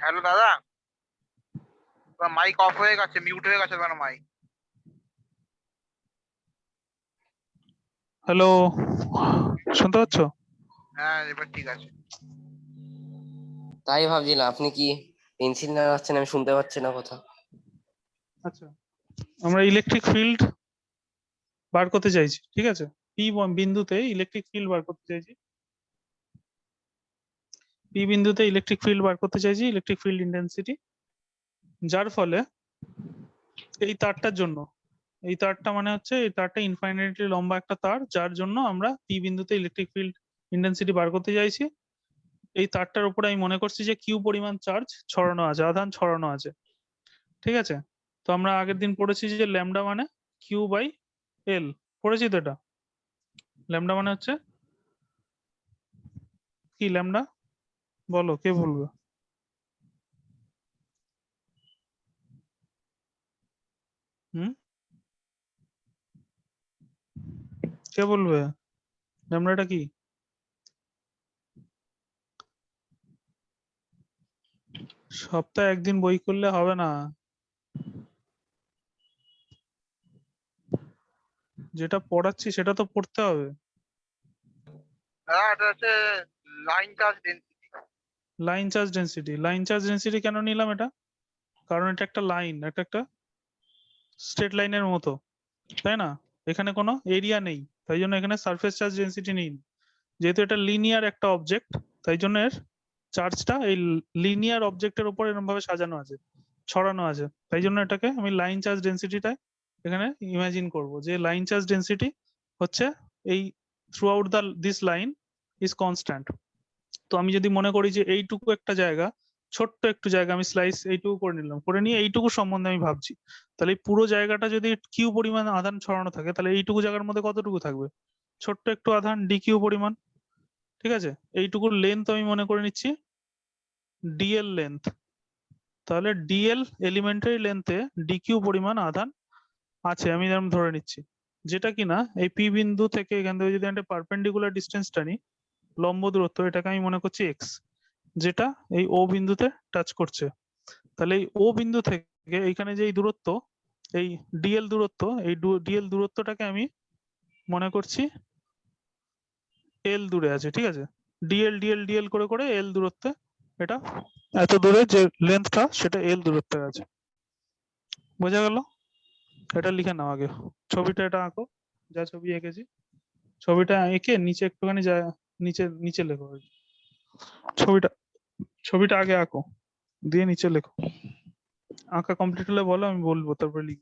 Hello দাদা, mic of হয়ে গেছে, মিউট হয়ে গেছে তোমার মাইক। হ্যালো, শুনতে পাচ্ছ? হ্যাঁ এবার ঠিক আছে। তাই ভাবছিলাম আপনি কি পেন্সিল নাড়াচ্ছেন, আমি শুনতে পাচ্ছি না কথা। আচ্ছা, আমরা ইলেকট্রিক ফিল্ড বার করতে চাইছি, ঠিক আছে? পি বিন্দুতে ইলেকট্রিক ফিল্ড বার করতে চাইছি। পি বিন্দুতে ইলেকট্রিক ফিল্ড বার করতে চাইছি, ইলেকট্রিক ফিল্ড ইন্টেন্সিটি, যার ফলে এই তারটার জন্য, এই তারটা মানে হচ্ছে এই তারটা ইনফাইনাইটলি লম্বা একটা তার, যার জন্য আমরা পি বিন্দুতে ইলেকট্রিক ফিল্ড ইন্টেন্সিটি বার করতে চাইছি। এই তারটার উপরে আমি মনে করছি যে কিউ পরিমাণ চার্জ ছড়ানো আছে, আধান ছড়ানো আছে, ঠিক আছে? তো আমরা আগের দিন পড়েছি যে ল্যামডা মানে কিউ বাই এল, পড়েছি তো এটা। ল্যামডা মানে হচ্ছে কি? ল্যামডা বলো, কে বলবে? হুম, কে বলবে ল্যামডাটা কি? সপ্তাহে একদিন বই করলে হবে না, যেটা পড়াচ্ছি সেটা তো পড়তে হবে। দাদা এটা হচ্ছে line charge density. Line charge density, line charge density কেন নিলাম এটা? কারণ এটা একটা লাইন, এটা একটা স্ট্রেট লাইনের মতো, তাই না? এখানে কোনো এরিয়া নেই, তাই জন্য এখানে সারফেস চার্জ ডেন্সিটি নেই। যেহেতু এটা লিনিয়ার একটা অবজেক্ট, তাই জন্য এর চার্জটা এই লিনিয়ার অবজেক্টের উপর এরকম ভাবে সাজানো আছে, ছড়ানো আছে, তাই জন্য এটাকে আমি লাইন চার্জ ডেন্সিটিটা এখানে ইমাজিন করব যে লাইন চার্জ ডেন্সিটি হচ্ছে এই through out this line is constant. তো আমি যদি মনে করি যে এইটুকু একটা জায়গা, ছোট্ট একটু জায়গা আমি স্লাইস এইটুকু করে নিলাম, করে নিয়ে এইটুকু সম্বন্ধে আমি ভাবছি, তাহলে এই পুরো জায়গাটা যদি কিউ পরিমাণ আধান ছড়ানো থাকে, তাহলে এইটুকু জায়গার মধ্যে কতটুকু থাকবে? ছোট্ট একটু আধান, ডি কিউ পরিমাণ, ঠিক আছে? এইটুকুর লেন্থ আমি মনে করে নিচ্ছি ডিএল লেন্থ। তাহলে ডিএল এলিমেন্টারি লেন্থে ডিকিউ পরিমাণ আধান আছে, আমি এরকম ধরে নিচ্ছি, যেটা কিনা এই পি বিন্দু থেকে এখান থেকে যদি একটা পারপেন্ডিকুলার ডিস্টেন্সটা নিই, লম্ব দূরত্ব, এটাকে আমি মনে করছি এক্স, যেটা এই ও বিন্দুতে টাচ করছে। তাহলে এই ও বিন্দু থেকে এইখানে যে এই দূরত্ব, এই ডিএল দূরত্ব, এই ডিএল দূরত্বটাকে আমি মনে করছি এল দূরে আছে, ঠিক আছে? ডিএল ডিএল ডিএল করে করে এল দূরত্বে, এটা এত দূরে যে লেন্থটা সেটা এল দূরত্বে আছে। বোঝা গেল? এটা লিখে নাও আগে, ছবিটা এটা আঁকো, যা ছবি এঁকেছি ছবিটা এঁকে নিচে একটুখানি যা নিচে নিচে লেখো আর কি। ছবিটা ছবিটা আগে আঁকো, দিয়ে নিচে লেখো। আঁকা কমপ্লিট হলে বলো, আমি বলবো, তারপরে লিখ।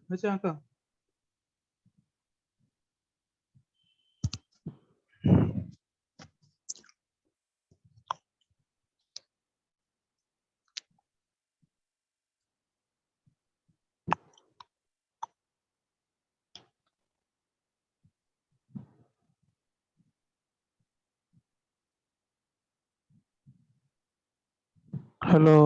হয়েছে আঁকা? হ্যালো,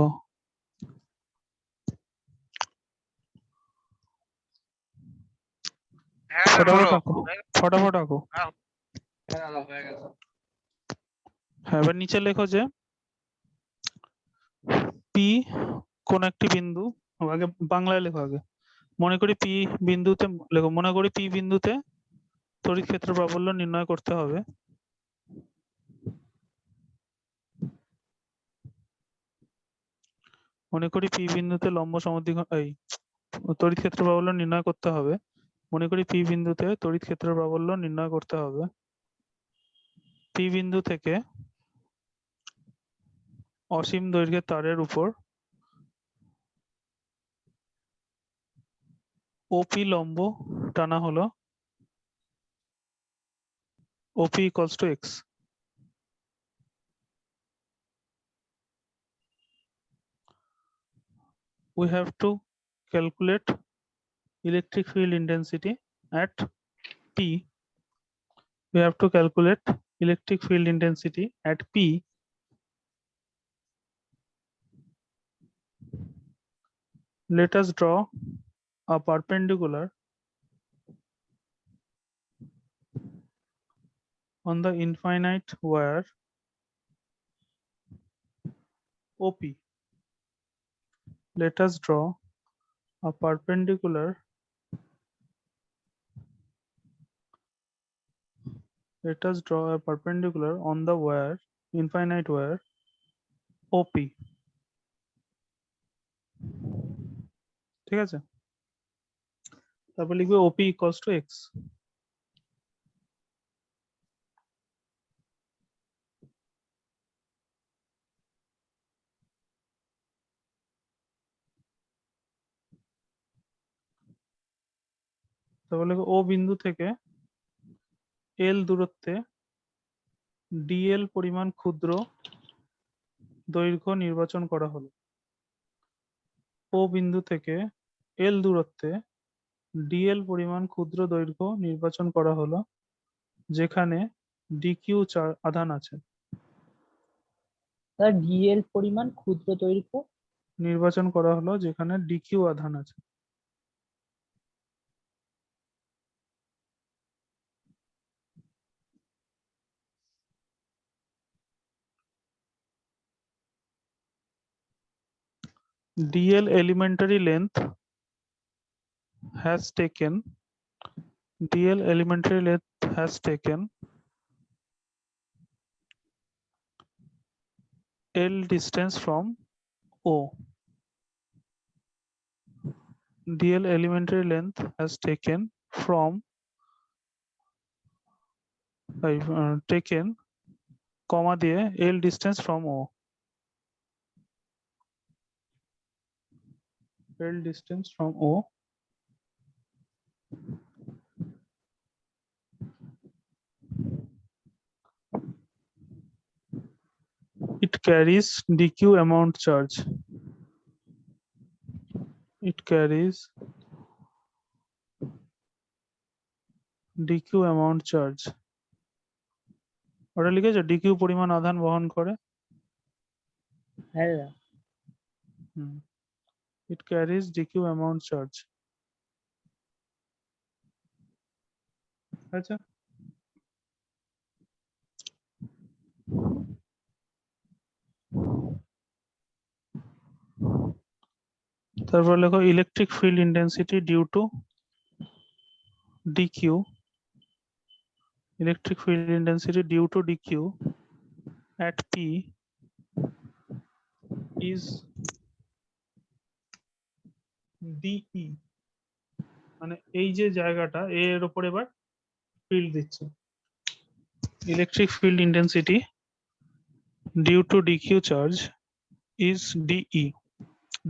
হ্যাঁ ফটাফট বলো। আঁকো, ফটাফট আঁকো। হ্যাঁ, হয়ে গেছে। হ্যাঁ, এবার নিচে লেখো যে পি কোন একটি বিন্দু, আগে বাংলায় লেখো আগে। মনে করি পি বিন্দুতে, লেখো মনে করি পি বিন্দুতে তড়িৎ ক্ষেত্র প্রাবল্য নির্ণয় করতে হবে। মনে করি পি বিন্দুতে লম্ব সমদ্বিখণ্ড, এই তড়িৎ ক্ষেত্র প্রাবল্য নির্ণয় করতে হবে। মনে করি পি বিন্দুতে তড়িৎ ক্ষেত্র প্রাবল্য নির্ণয় করতে হবে। পি বিন্দু থেকে অসীম দৈর্ঘ্যের তারের উপর ওপি লম্ব টানা হলো OP equals to X. We have to calculate electric field intensity at P. We have to calculate electric field intensity at P. Let us draw a perpendicular on the infinite wire OP. Let us draw a perpendicular on the wire, infinite wire OP. ঠিক আছে, তারপর লিখবে OP equals to x. তারপর লিখবে O বিন্দু থেকে L দূরত্বে DL পরিমাণ ক্ষুদ্র দৈর্ঘ্য নির্বাচন করা হলো। ও বিন্দু থেকে এল দূরত্বে ডিএল পরিমাণ ক্ষুদ্র দৈর্ঘ্য নির্বাচন করা হলো যেখানে ডিকিউ আধান আছে। ডিএল পরিমাণ ক্ষুদ্র দৈর্ঘ্য নির্বাচন করা হলো যেখানে ডিকিউ আধান আছে। DL elementary length has taken L distance from O. DL elementary length has taken comma দিয়ে L distance from O. L distance from O. It carries dq amount charge. It carries dq amount charge. ওটা লিখেছো dq পরিমাণ আধান বহন করে। হ্যাঁ It carries dq amount charge. আচ্ছা, তারপর লেখো electric field intensity due to dq. Electric field intensity due to dq at P is dE. মানে এই যে জায়গাটা A এর উপর এবার ফিল্ড দিচ্ছে। Electric field intensity due to dq charge is dE.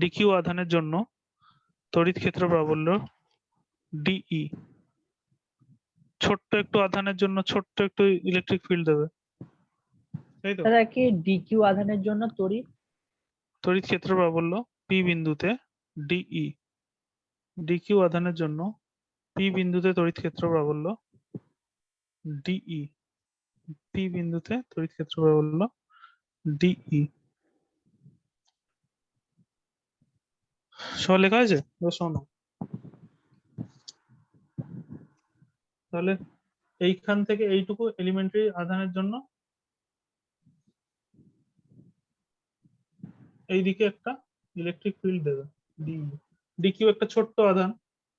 dq আধানের জন্য তড়িৎ ক্ষেত্র প্রাবল্য dE। ছোট্ট একটু আধানের জন্য ছোট্ট একটু ইলেকট্রিক ফিল্ড দেবে, তাই তো? দাদা কি ডিকিউ আধানের জন্য তড়িৎ ক্ষেত্র প্রাবল্য P বিন্দুতে dE। dq আধানের জন্য P বিন্দুতে তড়িৎ ক্ষেত্র প্রাবল্য dE। P বিন্দুতে তড়িৎ ক্ষেত্র প্রাবল্য dE। সব লেখা আছে তো শোনো। তাহলে এইখান থেকে এইটুকু এলিমেন্টারি আধানের জন্য এইদিকে একটা ইলেকট্রিক ফিল্ড দেবে DE। ডিকিউ একটা ছোট্ট আধান,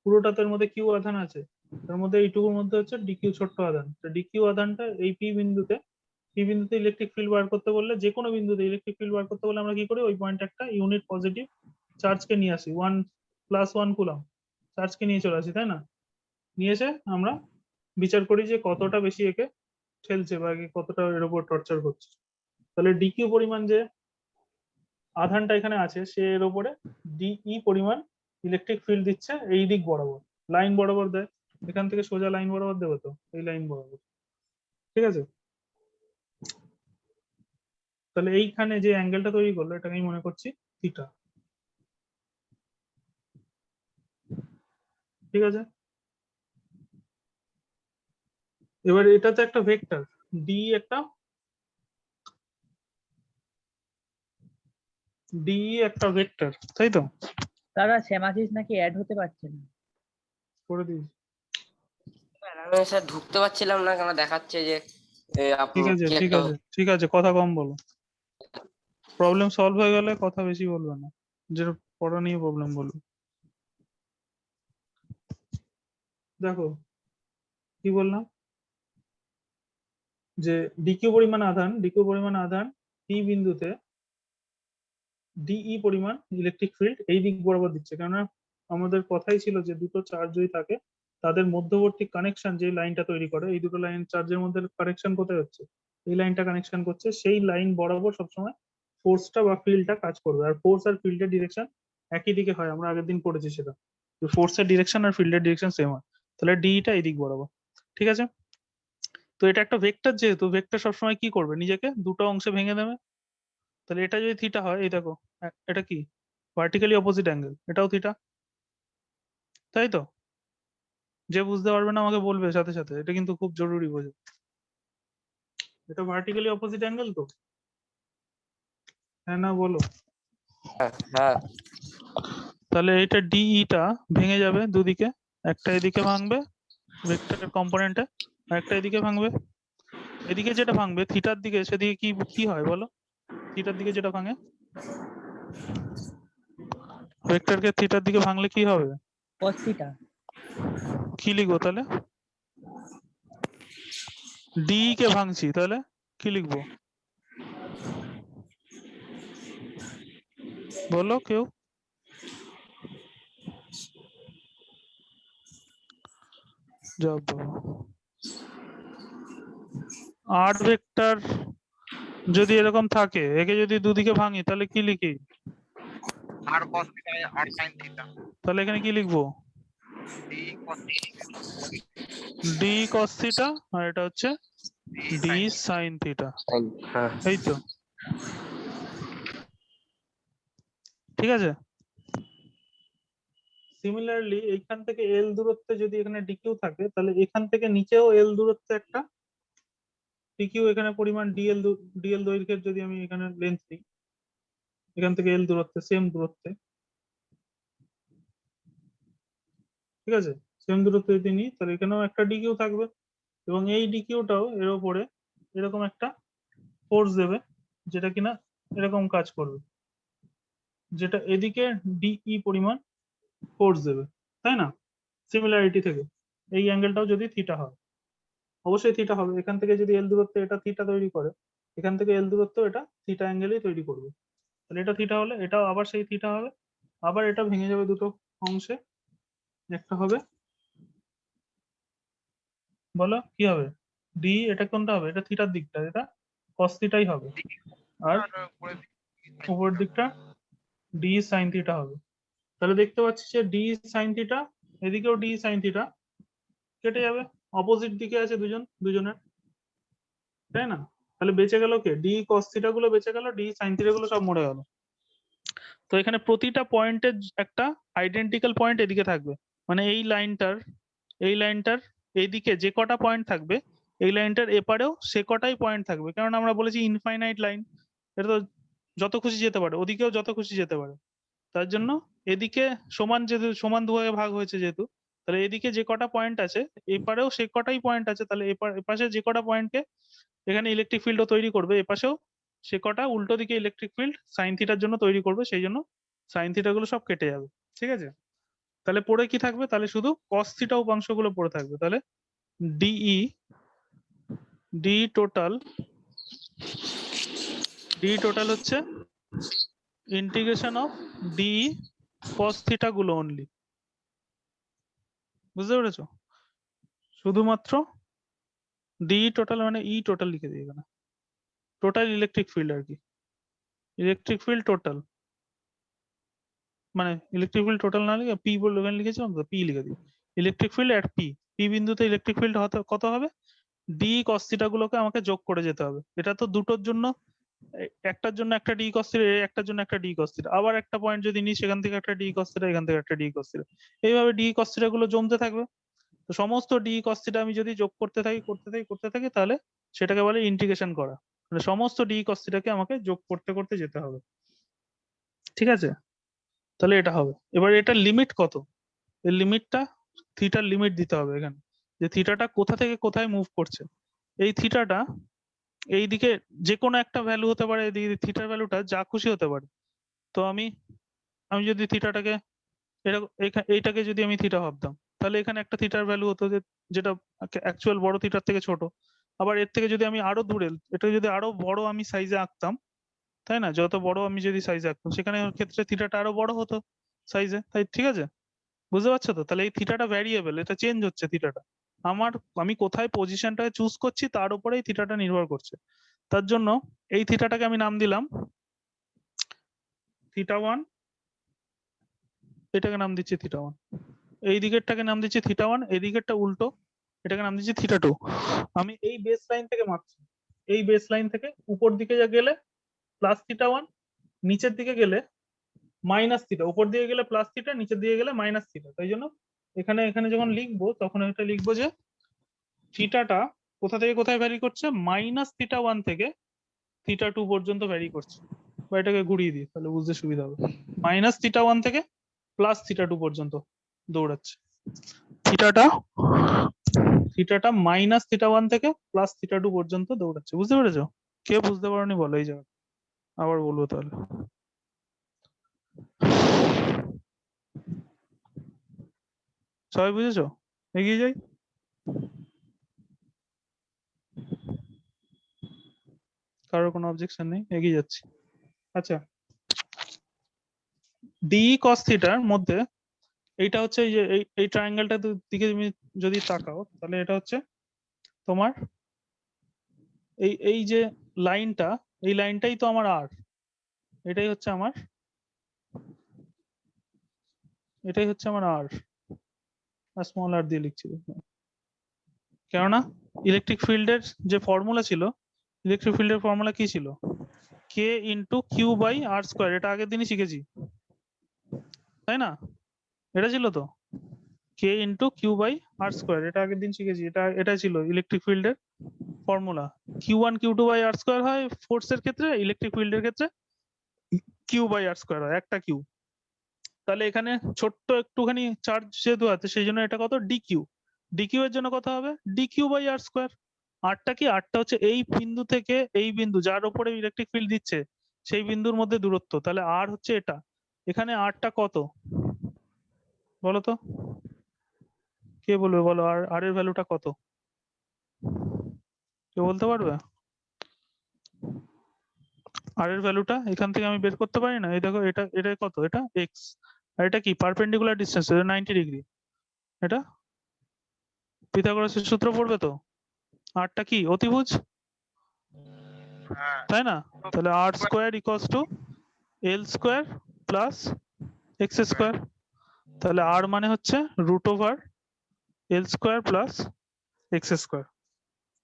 পুরোটা তার মধ্যে কিউ আধান আছে, তার মধ্যে এইটুকুর মধ্যে হচ্ছে ডিকিউ ছোট্ট আধান। তো ডিকিউ আধানটা এই পি বিন্দুতে ইলেকট্রিক ফিল্ড বার করতে বললে, যে কোনো বিন্দুতে ইলেকট্রিক ফিল্ড বার করতে বললে আমরা কি করি, ওই পয়েন্টে একটা ইউনিট পজিটিভ চার্জকে নিয়ে আসি, 1+1 কুলম চার্জকে নিয়ে চলে আসি, তাই না? নিয়ে এসে আমরা বিচার করি যে কতটা বেশি একে ঠেলছে বা একে কতটা এর উপর টর্চার করছে। তাহলে ডিকিউ পরিমাণ যে আধানটা এখানে আছে সে এর উপরে ডিই পরিমাণ ইলেকট্রিক ফিল্ড দিচ্ছে এই দিক বরাবর, লাইন বরাবর দেয়। এখান থেকে সোজা লাইন বরাবর দেবে, তো এই লাইন বরাবর, ঠিক আছে। তাহলে এইখানে যে অ্যাঙ্গেলটা তৈরি করলো এটাকে আমি মনে করছি থিটা, ঠিক আছে। এবার এটা তো একটা ভেক্টর, ডি একটা ভেক্টর, তাই তো? দাদা শ্যামাশিস নাকি অ্যাড হতে পারছে না। করে দিয়েছি। আমি স্যার ঢুকতে পারছিলাম না, কেন দেখাচ্ছে যে ঠিক আছে কি ঠিক একটা আছে ঠিক আছে, কথা কম বলো। প্রবলেম সলভ হয়ে গেলে কথা বেশি বলবে না, যেটা পড়া নিয়ে প্রবলেম বলবে। দেখো কি বললাম, যে ডিকিউ পরিমাণ আধান টি বিন্দুতে ডিই পরিমাণ ইলেকট্রিক ফিল্ড এই দিক বরাবর দিচ্ছে, কেননা আমাদের কথাই ছিল যে দুটো চার্জ যদি থাকে তাদের মধ্যবর্তী কানেকশন যে লাইনটা তৈরি করে, এই দুটো লাইন চার্জের মধ্যে কানেকশন কোথায় হচ্ছে, এই লাইনটা কানেকশন করছে, সেই লাইন বরাবর সবসময় ফোর্সটা বা ফিল্ডটা কাজ করবে। আর ফোর্স আর ফিল্ডের ডিরেকশন একই দিকে হয়, আমরা আগের দিন পড়েছি সেটা, ফোর্সের ডিরেকশন আর ফিল্ডের ডিরেকশন সেম হয়। তাহলে ডিটা এই দিক বরাবর, ঠিক আছে। তো এটা একটা ভেক্টর, যেহেতু ভেক্টর সবসময় কি করবে, নিজেকে দুটো অংশে ভেঙে দেবে। তাহলে এটা যদি থিটা হয়, এই দেখো এটা কি ভার্টিক্যালি অপোজিট অ্যাঙ্গেল, এটাও থিটা, তাই তো? যে বুঝতে পারবে না আমাকে বলবে সাথে সাথে, এটা কিন্তু খুব জরুরি বোঝা। এটা ভার্টিক্যালি অপোজিট অ্যাঙ্গেল তো, হ্যাঁ না বলো? হ্যাঁ তাহলে এটা ডিইটা ভেঙে যাবে দুদিকে, একটা এদিকে ভাঙবে ভেক্টর কম্পোনেন্টে, আর একটা এদিকে ভাঙবে। এদিকে যেটা ভাঙবে থিটার দিকে, সেদিকে কি কি হয় বলো? থিটার দিকে যেটা ভাঙে, ভেক্টরকে থিটার দিকে ভাঙলে কি হবে? cos theta. কি লিখবো তাহলে? ডি কে ভাঙছি, তাহলে কি লিখবো বলো কেউ? জব আর ভেক্টর যদি এরকম থাকে, একে যদি দুদিকে ভাঙি তাহলে কি লিখি? আর cos থিটা আর sin থিটা, তাহলে এখানে কি লিখবো? D cos D cos theta, আর এটা হচ্ছে ডি sin সাইন থিটা, হ্যাঁ এই তো, ঠিক আছে। সিমিলারলি এইখান থেকে এল দূরত্বে যদি এখানে ডিকিউ থাকে, তাহলে এখান থেকে নিচেও এল দূরত্বে একটা ডিকিউ, এখানে পরিমাণ ডিএল দৈর্ঘ্যের যদি আমি এখানে লেন্থ দিই, এখান থেকে এল দূরত্বে সেম দূরত্বে, ঠিক আছে, সেম দূরত্বে যদি নিই তাহলে এখানেও একটা ডিকিউ থাকবে, এবং এই ডিকিউটাও এর উপরে এরকম একটা ফোর্স দেবে, যেটা কিনা এরকম কাজ করবে, যেটা এদিকে ডিই পরিমাণ ফোর্স দেবে, তাই না? সিমিলারিটি থেকে এই অ্যাঙ্গেলটাও যদি থিটা হয়, অবশ্যই থিটা হবে। এখান থেকে যদি এল দূরত্বে এটা থিটা তৈরি করে, এখান থেকে এল দূরত্ব এটা থিটা অ্যাঙ্গেলই তৈরি করবে। তাহলে এটা থিটা হলে এটাও আবার সেই থিটা হবে, আবার এটা ভেঙে যাবে দুটো অংশে, একটা হবে, বলো কি হবে? ডি, এটা কোনটা হবে? এটা থিটার দিকটা, এটা কস থিটাই হবে, আর উপরের দিকটা ডি সাইন থিটা হবে। তাহলে দেখতে পাচ্ছি যে ডি সাইন থিটা, এদিকেও ডি সাইন থিটা কেটে যাবে, অপোজিট দিকে আছে দুজনের, তাই না? তাহলে বেঁচে গেল কে? ডি কস থিটা গুলো বেঁচে গেল, ডি সাইন থিটা গুলো সব মরে গেল। তো এখানে প্রতিটা পয়েন্টের একটা আইডেন্টিক্যাল পয়েন্ট এদিকে থাকবে, মানে এই লাইনটার এইদিকে যে কটা পয়েন্ট থাকবে, এই লাইনটার এপারেও সে কটাই পয়েন্ট থাকবে, কারণ আমরা বলেছি ইনফাইনাইট লাইন, এটা তো যত খুশি যেতে পারে, ওদিকেও যত খুশি যেতে পারে। তার জন্য এদিকে সমান, যেহেতু সমান দুভাগে ভাগ হয়েছে যেহেতু, তাহলে এদিকে যে কটা পয়েন্ট আছে এপারেও সে কটাই পয়েন্ট আছে, তাহলে এপাশে যে কটা পয়েন্টকে এখানে ইলেকট্রিক ফিল্ডও তৈরি করবে, এপাশেও সে কটা উল্টো দিকে ইলেকট্রিক ফিল্ড সাইন থিটার জন্য তৈরি করবে, সেই জন্য সাইন থিটা গুলো সব কেটে যাবে, ঠিক আছে। তাহলে পড়ে কি থাকবে? তাহলে শুধু কস থিটা উপাংশগুলো পড়ে থাকবে। তাহলে ডিই ডি টোটাল হচ্ছে integration of D cos theta গুলো অনলি, বুঝতে পেরেছো? শুধুমাত্র ডি টোটাল মানে ই টোটাল লিখে দিই এখানে, টোটাল ইলেকট্রিক ফিল্ড আর কি, ইলেকট্রিক ফিল্ড টোটাল, মানে ইলেকট্রিক ফিল্ড টোটাল না লিখে পি বলে ওখানে লিখেছিলাম তো, পি লিখে দিই। ইলেকট্রিক ফিল্ড এট পি, পি বিন্দুতে ইলেকট্রিক ফিল্ড কত হবে, ডি কস থিটা গুলোকে আমাকে যোগ করে যেতে হবে। এটা তো দুটোর জন্য, একটার জন্য একটা ডি কস থিটা, একটার জন্য একটা ডি কস থিটা, আবার একটা পয়েন্ট যদি নিই সেখান থেকে একটা ডি কস থিটা, এখান থেকে একটা ডি কস থিটা, এইভাবে ডি কস থিটা গুলো জমতে থাকবে। তো সমস্ত ডি কস থিটা আমি যদি যোগ করতে থাকি তাহলে সেটাকে বলে ইন্টিগ্রেশন করা, মানে সমস্ত ডি কস থিটাকে আমাকে যোগ করতে করতে যেতে হবে। ঠিক আছে, তাহলে এটা হবে। এবার এটার লিমিট কত, এর লিমিটটা, থিটার লিমিট দিতে হবে এখানে, যে থিটাটা কোথা থেকে কোথায় মুভ করছে। এই থিটাটা এইদিকে যে কোনো একটা ভ্যালু হতে পারে, এদিকে থিটার ভ্যালুটা যা খুশি হতে পারে। তো আমি যদি থিটাটাকে এইটাকে যদি আমি থিটা ভাবতাম, তাহলে এখানে একটা থিটার ভ্যালু হতো যেটা অ্যাকচুয়াল বড় থিটার থেকে ছোট। আবার এর থেকে যদি আমি আরো দূরে, এটা যদি আরো বড় আমি সাইজে আঁকতাম, তাই না, যত বড় আমি যদি সাইজে আঁকতাম সেখানে ওর ক্ষেত্রে থিটাটা আরো বড় হতো সাইজে, তাই ঠিক আছে, বুঝতে পারছো তো? তাহলে এই থিটাটা ভ্যারিয়েবল, এটা চেঞ্জ হচ্ছে থিটাটা, আমি কোথায় পজিশনটাকে চুজ করছি তার উপরে এই থিটাটা নির্ভর করছে। তার জন্য এই থিটাটাকে আমি নাম দিলাম থিটা 1, এটাকে নাম দিচ্ছি থিটা 1, এই দিকেরটাকে নাম দিচ্ছি থিটা 1, এই দিকেরটা উল্টো, এটাকে নাম দিচ্ছি থিটা 2। আমি এই বেস লাইন থেকে মাপছি, এই বেস লাইন থেকে উপর দিকে যা গেলে প্লাস থিটা 1, নিচের দিকে গেলে মাইনাস থিটা, উপর দিকে গেলে প্লাস থিটা, নিচের দিকে গেলে মাইনাস থিটা। তাই জন্য এখানে যখন লিখবো তখন এটা লিখবো যে থিটাটা কোথা থেকে কোথায় ভ্যারি করছে, -θ1 থেকে θ2 পর্যন্ত ভ্যারি করছে। বা এটাকে ঘুরিয়ে দিই তাহলে বুঝতে সুবিধা হবে, -θ1 থেকে +θ2 পর্যন্ত দৌড়াচ্ছে। থিটাটা -θ1 থেকে +θ2 পর্যন্ত দৌড়াচ্ছে, বুঝতে পেরেছো? কে বুঝতে পারোনি বলো এই জায়গা, আবার বলবো তাহলে। সবাই বুঝেছো? এগিয়ে যাই। কারোর কোনো অবজেকশন নেই, এগিয়ে যাচ্ছি। আচ্ছা, ডি কস থিটার মধ্যে এইটা হচ্ছে এই যে এই ট্রায়াঙ্গেলটার দিকে তুমি যদি তাকাও তাহলে এটা হচ্ছে তোমার এই যে লাইনটা, এই লাইনটাই তো আমার আর, এটাই হচ্ছে আমার আর স্মল আর দিয়ে লিখছি, কেননা ইলেকট্রিক ফিল্ডের যে ফর্মুলা ছিল, ইলেকট্রিক ফিল্ডের ফর্মুলা কি ছিল, K into Q by R square, এটা আগের দিনই শিখেছি তাই না, এটা ছিল তো K into Q by R square, এটা আগের দিন শিখেছি, এটা ছিল ইলেকট্রিক ফিল্ডের formula. Q1 Q2 by R square হয় ফোর্সের ক্ষেত্রে, ইলেকট্রিক ফিল্ডের ক্ষেত্রে কিউ বাই আর স্কোয়ার হয়, একটা কিউ। তাহলে এখানে ছোট্ট একটুখানি চার্জ যেহেতু আছে সেই জন্য এটা কত, ডিকিউ। ডিকিউ এর জন্য কত হবে, ডিকিউ বাই আর স্কোয়ার। আরটা কি, আরটা হচ্ছে এই বিন্দু থেকে এই বিন্দু যার উপরে ইলেকট্রিক ফিল্ড দিচ্ছে সেই বিন্দুর মধ্যে দূরত্ব, তাহলে আর হচ্ছে এটা। এখানে আরটা কত বলো তো, কে বলবে বলো, আর এর ভ্যালুটা কত, কেউ বলতে পারবে? আর এর ভ্যালুটা এখান থেকে আমি বের করতে পারি না, এই দেখো এটা কত, এটা এক্স, আর এটা কি পারপেন্ডিকুলার ডিসটেন্স, এটা 90 ডিগ্রি, এটা পিথাগোরাসের সূত্র পড়বে তো, আরটা কি অতিভুজ, হ্যাঁ তাই না? তাহলে R square equals to L square plus x square, তাহলে আর মানে হচ্ছে √ওভার L square plus x square.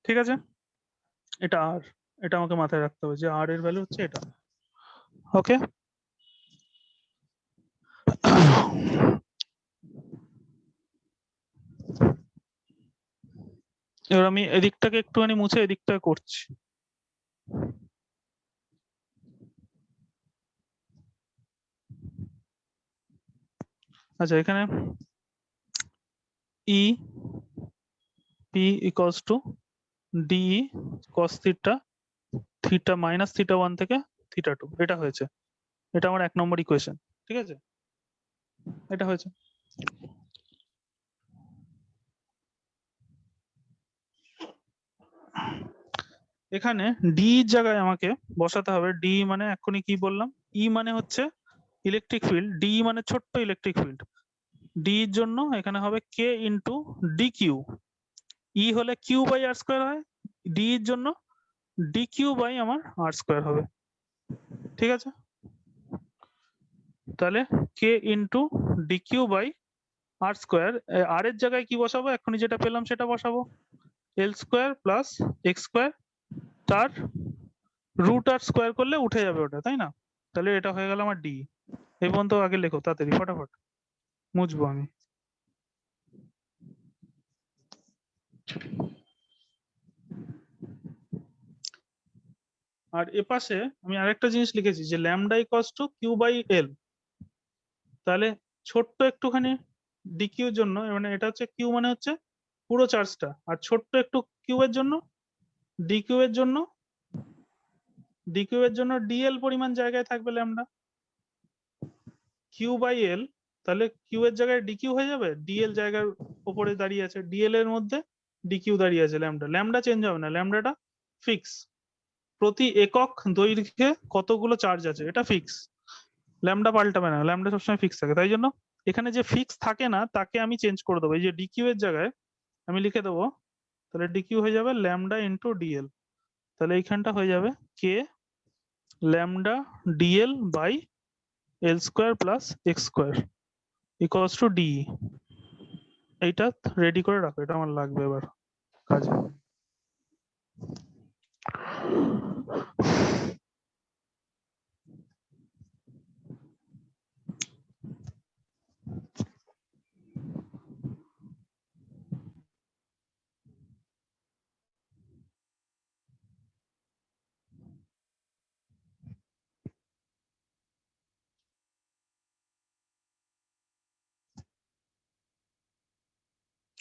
ঠিক আছে, এটা আর, এটা আমাকে মাথায় রাখতে হবে যে আর এর ভ্যালু হচ্ছে এটা। ওকে, এবার আমি এদিকটাকে একটুখানি মুছে এদিকটা করছি। আচ্ছা, এখানে E P equals to D E cos theta theta -θ1 থেকে θ2, এটা হয়েছে, এটা আমার 1 নম্বর ইকুয়েশন। ঠিক আছে, এটা হয়েছে। এখানে ডি এর জায়গায় আমাকে বসাতে হবে, ডি মানে এক্ষুনি কি বললাম, ই মানে হচ্ছে ইলেকট্রিক ফিল্ড, ডি মানে ছোট্ট ইলেকট্রিক ফিল্ড, ডি এর জন্য এখানে হবে কে ইন্টু ডি কিউ। ই হলে কিউ বাই আর স্কোয়ার হয়, ডি এর জন্য ডি কিউ বাই আমার আর স্কোয়ার হবে। ঠিক আছে, তাহলে k into d q by R square, r এর জায়গায় কি বসাবো, এখনই যেটা পেলাম সেটা বসাবো, l square plus x square, তার রুট আর স্কোয়ার করলে উঠে যাবে ওটা, তাই না? তাহলে এটা হয়ে গেল আমার ডি। এই পর্যন্ত আগে লেখো তাড়াতাড়ি, ফটাফট মুছবো আমি। আর এপাশে আমি আরেকটা জিনিস লিখেছি যে lambda equals to q by l. তাহলে ছোট্ট একটুখানি ডিকিউর জন্য, মানে এটা হচ্ছে কিউ মানে হচ্ছে পুরো চার্জটা, আর ছোট্ট একটু কিউ এর জন্য, ডিকিউ এর জন্য, ডিকিউ এর জন্য ডিএল পরিমাণ জায়গায় থাকবে ল্যামডা কিউ বাই এল। তাহলে কিউ এর জায়গায় ডিকিউ হয়ে যাবে, ডিএল জায়গার উপরে দাঁড়িয়ে আছে, ডিএল এর মধ্যে ডিকিউ দাঁড়িয়ে আছে, ল্যামডা ল্যামডা চেঞ্জ হবে না, ল্যামডাটা ফিক্স। প্রতি একক দৈর্ঘ্যে কতগুলো চার্জ আছে এটা ফিক্স, ল্যামডা পাল্টাবে না, ল্যামডা সবসময় ফিক্স থাকে। তাই জন্য এখানে যে ফিক্স থাকে না তাকে আমি চেঞ্জ করে দেবো, এই যে ডিকিউ এর জায়গায় আমি লিখে দেবো, তাহলে ডিকিউ হয়ে যাবে ল্যামডা ইন্টু ডিএল। তাহলে এইখানটা হয়ে যাবে k lambda dl by l square plus x square equals to d. এইটা রেডি করে রাখো, এটা আমার লাগবে এবার কাজে।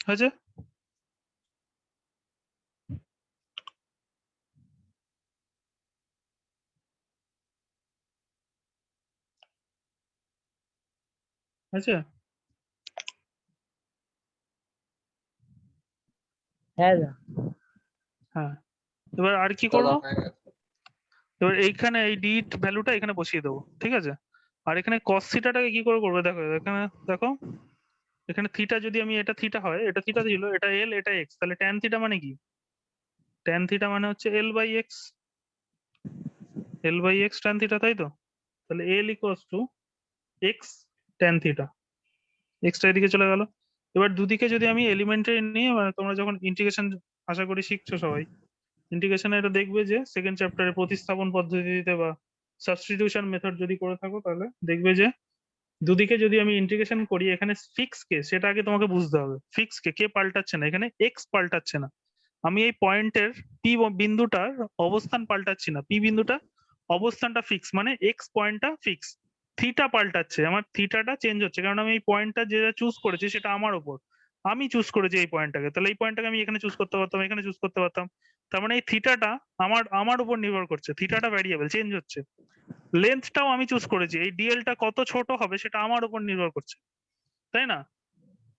হয়েছে? হয়েছে? হ্যাঁ দা। হ্যাঁ, এবার আর কি দাদা করবো, হয়ে গেছে। এবার এইখানে এই ডি ভ্যালুটা এখানে বসিয়ে দেবো, ঠিক আছে? আর এখানে কস থিটাটাকে কি করে করবে দেখো, এখানে দেখো, এখানে থিটা যদি আমি, এটা থিটা হয়, এটা থিটা ছিল, এটা এল, এটা এক্স, তাহলে ট্যান থিটা মানে কি, ট্যান থিটা মানে হচ্ছে l by x, l by x tan theta, তাই তো? তাহলে l equals to x tan theta, এক্সটা এদিকে চলে গেল। এবার দুদিকে যদি আমি এলিমেন্টারি নিয়ে, মানে তোমরা যখন ইন্টিগ্রেশন আশা করি শিখছো সবাই, ইন্টিগ্রেশনে এটা দেখবে যে সেকেন্ড চ্যাপ্টারে প্রতিস্থাপন পদ্ধতিতে বা সাবস্টিটিউশন মেথড যদি করে থাকো, তাহলে দেখবে যে দুদিকে যদি আমি ইন্টিগ্রেশন করি, এখানে ফিক্স কে সেটা আগে তোমাকে বুঝতে হবে, ফিক্স কে পাল্টাচ্ছে না, এখানে এক্স পাল্টাচ্ছে না, আমি এই পয়েন্টের পি বিন্দুটার অবস্থান পাল্টাচ্ছি না, পি বিন্দুটা অবস্থানটা ফিক্স, মানে এক্স পয়েন্টটা ফিক্স। থিটা পাল্টাচ্ছে, আমার থিটাটা চেঞ্জ হচ্ছে, কারণ আমি এই পয়েন্টটা যেটা চুজ করেছি সেটা আমার ওপর, আমি চুজ করেছি এই পয়েন্টটাকে, তাহলে এই পয়েন্টটাকে আমি এখানে চুজ করতে পারতাম, এখানে চুজ করতে পারতাম। তার মানে এই থিটাটা আমার আমার উপর নির্ভর করছে, থিটাটা ভ্যারিয়েবল চেঞ্জ হচ্ছে। লেন্থটাও আমি চুজ করেছি, এই ডিএলটা কত ছোট হবে সেটা আমার উপর নির্ভর করছে, তাই না?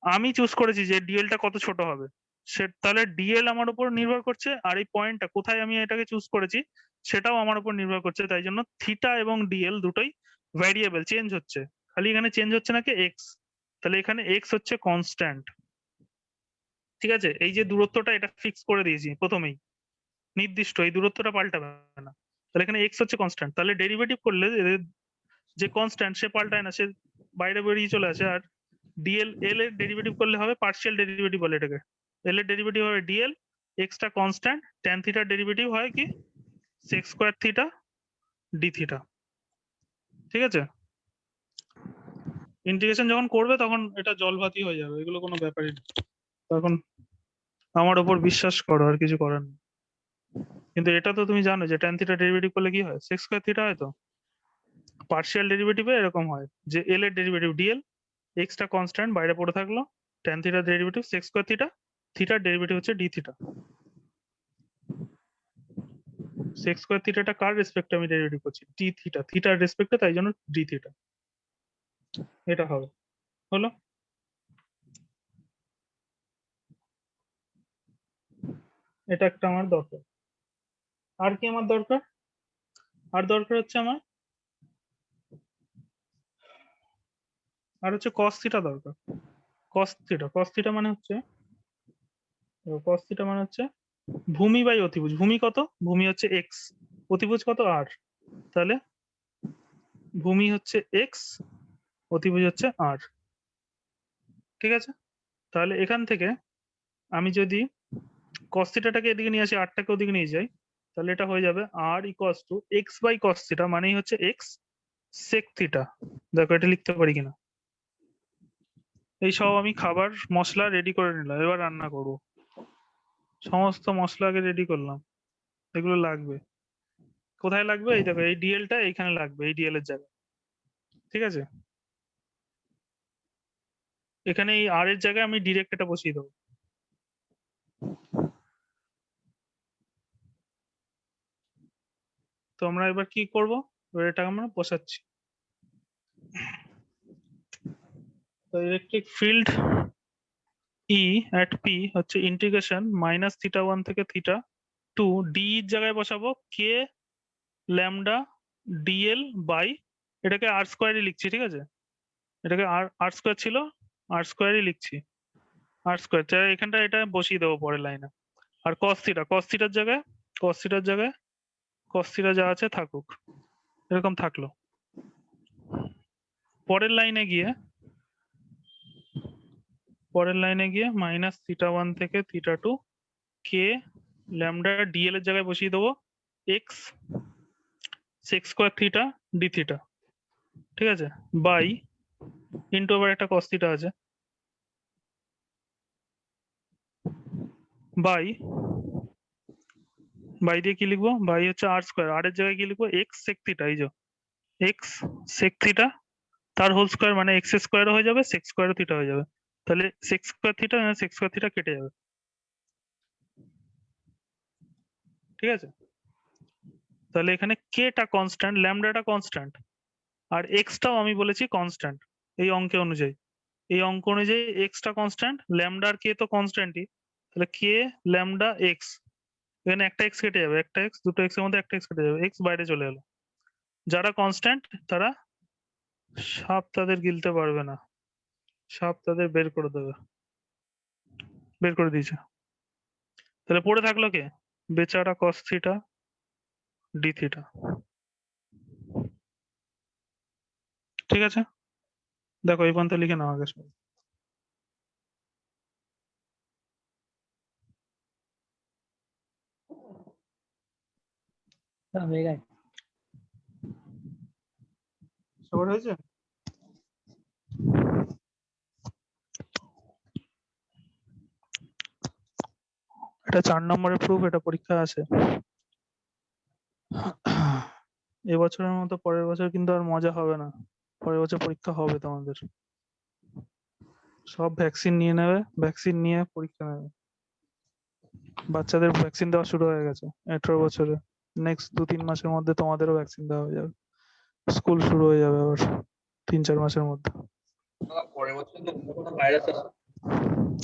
আমি চুজ করেছি যে ডিএলটা কত ছোট হবে, সে তাহলে ডিএল আমার উপর নির্ভর করছে, আর এই পয়েন্টটা কোথায় আমি এটাকে চুজ করেছি সেটাও আমার উপর নির্ভর করছে। তাই জন্য থিটা এবং ডিএল দুটোই ভ্যারিয়েবল, চেঞ্জ হচ্ছে, খালি এখানে চেঞ্জ হচ্ছে নাকি এক্স, তাহলে এখানে এক্স হচ্ছে কনস্ট্যান্ট। ঠিক আছে, এই যে দূরত্বটা এটা ফিক্স করে দিয়েছি প্রথমেই, নির্দিষ্ট, এই দূরত্বটা পাল্টাবে না, তাহলে এখানে এক্স হচ্ছে কনস্ট্যান্ট, তাহলে ডেরিভেটিভ করলে যে কনস্ট্যান্ট সে পাল্টায় না, সে বাইরে বেরিয়ে চলে আসে। আর ডিএল এল এর ডেরিভেটিভ করলে হবে পার্শিয়াল ডেরিভেটিভ বলে এটাকে, এল এর ডেরিভেটিভ হবে ডিএল, এক্সটা কনস্ট্যান্ট, ট্যান থিটার ডেরিভেটিভ হয় কি sec square theta d theta. ঠিক আছে, ইন্টিগ্রেশন যখন করবে তখন এটা জলভাতি হয়ে যাবে, এগুলো কোনো ব্যাপারই না, তখন আমার ওপর বিশ্বাস করো, আর কিছু করার নেই। কিন্তু এটা তো তুমি জানো যে ট্যান থিটা ডেরিভেটিভ করলে কি হয়, সেক স্কোয়ার থিটা হয়, তো পার্শিয়াল ডেরিভেটিভে এরকম হয় যে এল এর ডেরিভেটিভ ডিএল, এক্সটা কনস্ট্যান্ট বাইরে পড়ে থাকলো, ট্যান থিটার ডেরিভেটিভ সেক স্কোয়ার থিটা, থিটার ডেরিভেটিভ হচ্ছে ডি থিটা। সেক স্কোয়ার থিটাটা কার রেসপেক্টে আমি ডেরিভেটিভ করছি, ডি থিটা, থিটার রেসপেক্টে, তাই জন্য ডি থিটা, এটা হবে, হলো? এটা একটা আমার দরকার। আর কি আমার দরকার, আর দরকার হচ্ছে আমার, আর হচ্ছে কস থিটা দরকার। কস থিটা, কস থিটা মানে হচ্ছে cos থিটা মানে হচ্ছে ভূমি বাই অতিভুজ। ভূমি কত? ভূমি হচ্ছে এক্স, অতিভুজ কত? আর। তাহলে ভূমি হচ্ছে এক্স, অতিভুজ হচ্ছে আর। ঠিক আছে, তাহলে এখান থেকে আমি যদি cos থিটাটাকে এদিকে নিয়ে আসি, আরটাকে ওদিকে নিয়ে যাই, তাহলে এটা হয়ে যাবে r equals to x by cos theta, মানেই হচ্ছে এক্স sec থিটা। দেখো এটা লিখতে পারি কিনা। এই সব আমি খাবার মশলা রেডি করে নিলাম, এবার রান্না করব। সমস্ত মশলা আগে রেডি করলাম, এগুলো লাগবে। কোথায় লাগবে? এই দেখো এই ডিএলটা এইখানে লাগবে, এই ডিএল এর জায়গায়। ঠিক আছে, এখানে এই আর এর জায়গায় আমি ডিরেক্ট এটা বসিয়ে দেবো। তো আমরা এবার কি করব? এবার এটা আমরা বসাচ্ছি। তো electric field E at P হচ্ছে ইন্টিগ্রেশন মাইনাস থিটা 1 থেকে থিটা 2 ডি এর জায়গায় বসাবো কে ল্যামডা ডিএল বাই, এটাকে আর স্কোয়ারই লিখছি। ঠিক আছে, এটাকে আর আর স্কোয়ার ছিল, আর স্কোয়ারই লিখছি, আর স্কোয়ার। এখানটা এটা বসিয়ে দেবো পরের লাইনে। আর cos থিটা, cos থিটার জায়গায়, cos থিটার জায়গায় cos থিটা যা আছে থাকুক, এরকম থাকলো। পরের লাইনে গিয়ে, মাইনাস থিটা 1 থেকে থিটা 2 কে ল্যামডা ডিএল এর জায়গায় বসিয়ে দেবো x sec square theta d theta. ঠিক আছে, বাই ইন্টু আবার একটা cos থিটা আছে, বাই বাই দিয়ে কি লিখবো? বাই হচ্ছে আর স্কোয়ার, আর এর জায়গায় কি লিখবো? এক্স সেক থিটা, এই যে এক্স সেক থিটা তার হোল স্কোয়ার, মানে এক্স স্কোয়ারও হয়ে যাবে, সেক স্কোয়ারও থিটা হয়ে যাবে। তাহলে sec square theta sec square theta কেটে যাবে। ঠিক আছে, তাহলে এখানে কেটা কনস্ট্যান্ট, ল্যামডাটা কনস্ট্যান্ট, আর এক্সটাও আমি বলেছি কনস্ট্যান্ট এই অঙ্কে অনুযায়ী। এই অঙ্ক অনুযায়ী এক্সটা কনস্ট্যান্ট, ল্যামডা আর কে তো কনস্ট্যান্টই। তাহলে কে ল্যামডা এক্স, এখানে একটা এক্স কেটে যাবে, একটা এক্স, দুটো এক্স এর মধ্যে একটা এক্স কেটে যাবে, এক্স বাইরে চলে এলো। যারা কনস্ট্যান্ট তারা সাপ তাদের গিলতে পারবে না, সাপ তাদের বের করে দেবে, বের করে দিয়েছে। তাহলে পড়ে থাকলো কে? বেচারা cos থিটা ডি থিটা। ঠিক আছে, দেখো এই পর্যন্ত লিখে নাও আগে সব। হয়ে গেছে। সবার হয়েছে? এটা 4 নম্বরের প্রুফ, এটা পরীক্ষা আছে। এবছরের মতো পরের বছর কিন্তু আর মজা হবে না, পরের বছর পরীক্ষা হবে তোমাদের। সব ভ্যাকসিন নিয়ে নেবে, ভ্যাকসিন নিয়ে পরীক্ষা নেবে। বাচ্চাদের ভ্যাকসিন দেওয়া শুরু হয়ে গেছে 18 বছরে। নেক্সট 2-3 মাসের মধ্যে তোমাদেরও ভ্যাকসিন দেওয়া হয়ে যাবে, স্কুল শুরু হয়ে যাবে আবার 3-4 মাসের মধ্যে। পরের বছর তো অন্য কোনো ভাইরাস আছে?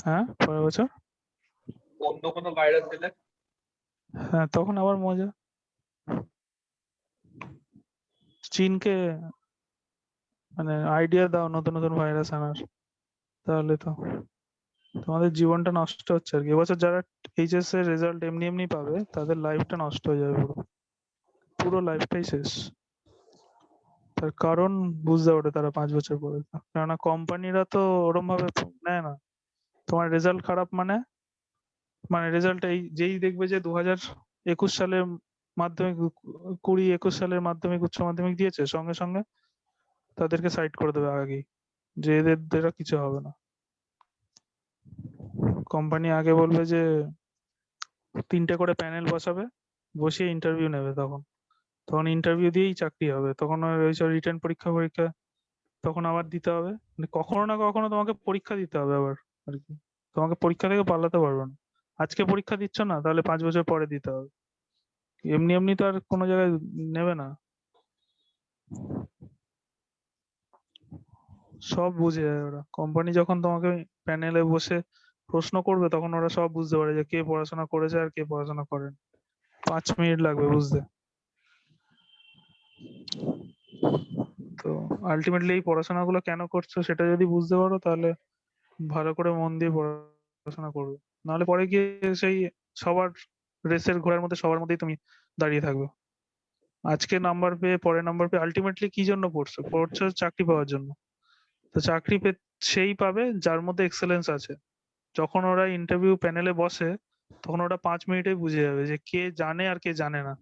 হ্যাঁ, পরের বছর অন্য কোনো ভাইরাস দিলে? হ্যাঁ, তখন আবার মজা। চীনকে মানে আইডিয়া দাও নতুন নতুন ভাইরাস আনার, তাহলে তো তোমাদের জীবনটা নষ্ট হচ্ছে আর কি। এবছর যারা এইচএস এর রেজাল্ট এমনি এমনি পাবে তাদের লাইফটা নষ্ট হয়ে যাবে, পুরো পুরো লাইফটাই শেষ। তার কারণ বুঝতে পারে তারা 5 বছর পরে, কেননা কোম্পানিরা তো ওরম ভাবে নেয় না। তোমার রেজাল্ট খারাপ মানে, রেজাল্ট এই যেই দেখবে যে 2021 সালের মাধ্যমিক, 20-21 সালের মাধ্যমিক উচ্চ মাধ্যমিক দিয়েছে, সঙ্গে সঙ্গে তাদেরকে সাইড করে দেবে আগেই, যে এদের দ্বারা কিছু হবে না। কোম্পানি আগে বলবে যে 3টে করে প্যানেল বসাবে, বসিয়ে ইন্টারভিউ নেবে, তখন তখন ইন্টারভিউ দিয়েই চাকরি হবে। তখন আর ওইসব রিটার্ন পরীক্ষা তখন আবার দিতে হবে। মানে কখনো না কখনো তোমাকে পরীক্ষা দিতে হবে আবার আর কি, তোমাকে পরীক্ষা থেকে পালাতে পারবে না। আজকে পরীক্ষা দিচ্ছ না, তাহলে 5 বছর পরে দিতে হবে। এমনি এমনি তো আর কোনো জায়গায় নেবে না। সব বুঝে যায় ওরা, কোম্পানি যখন তোমাকে প্যানেলে বসে প্রশ্ন করবে তখন ওরা সব বুঝতে পারে যে কে পড়াশোনা করেছে আর কে পড়াশোনা করেনি। 5 মিনিট লাগবে বুঝতে। তো আলটিমেটলি এই পড়াশোনাগুলো কেন করছো সেটা যদি বুঝতে পারো, তাহলে ভালো করে মন দিয়ে পড়াশোনা করবে। নাহলে পরে গিয়ে সেই সবার রেসের ঘোড়ার মধ্যে সবার মধ্যেই তুমি দাঁড়িয়ে থাকবে। আজকে নাম্বার পেয়ে পরে নাম্বার পেয়ে আলটিমেটলি কি জন্য পড়ছো? পড়ছো চাকরি পাওয়ার জন্য। তো চাকরি সেই পাবে যার মধ্যে এক্সেলেন্স আছে। যখন ওরা ইন্টারভিউ প্যানেলে বসে তখন ওরা 5 মিনিটেই বুঝে যাবে যে কে জানে আর কে জানে না।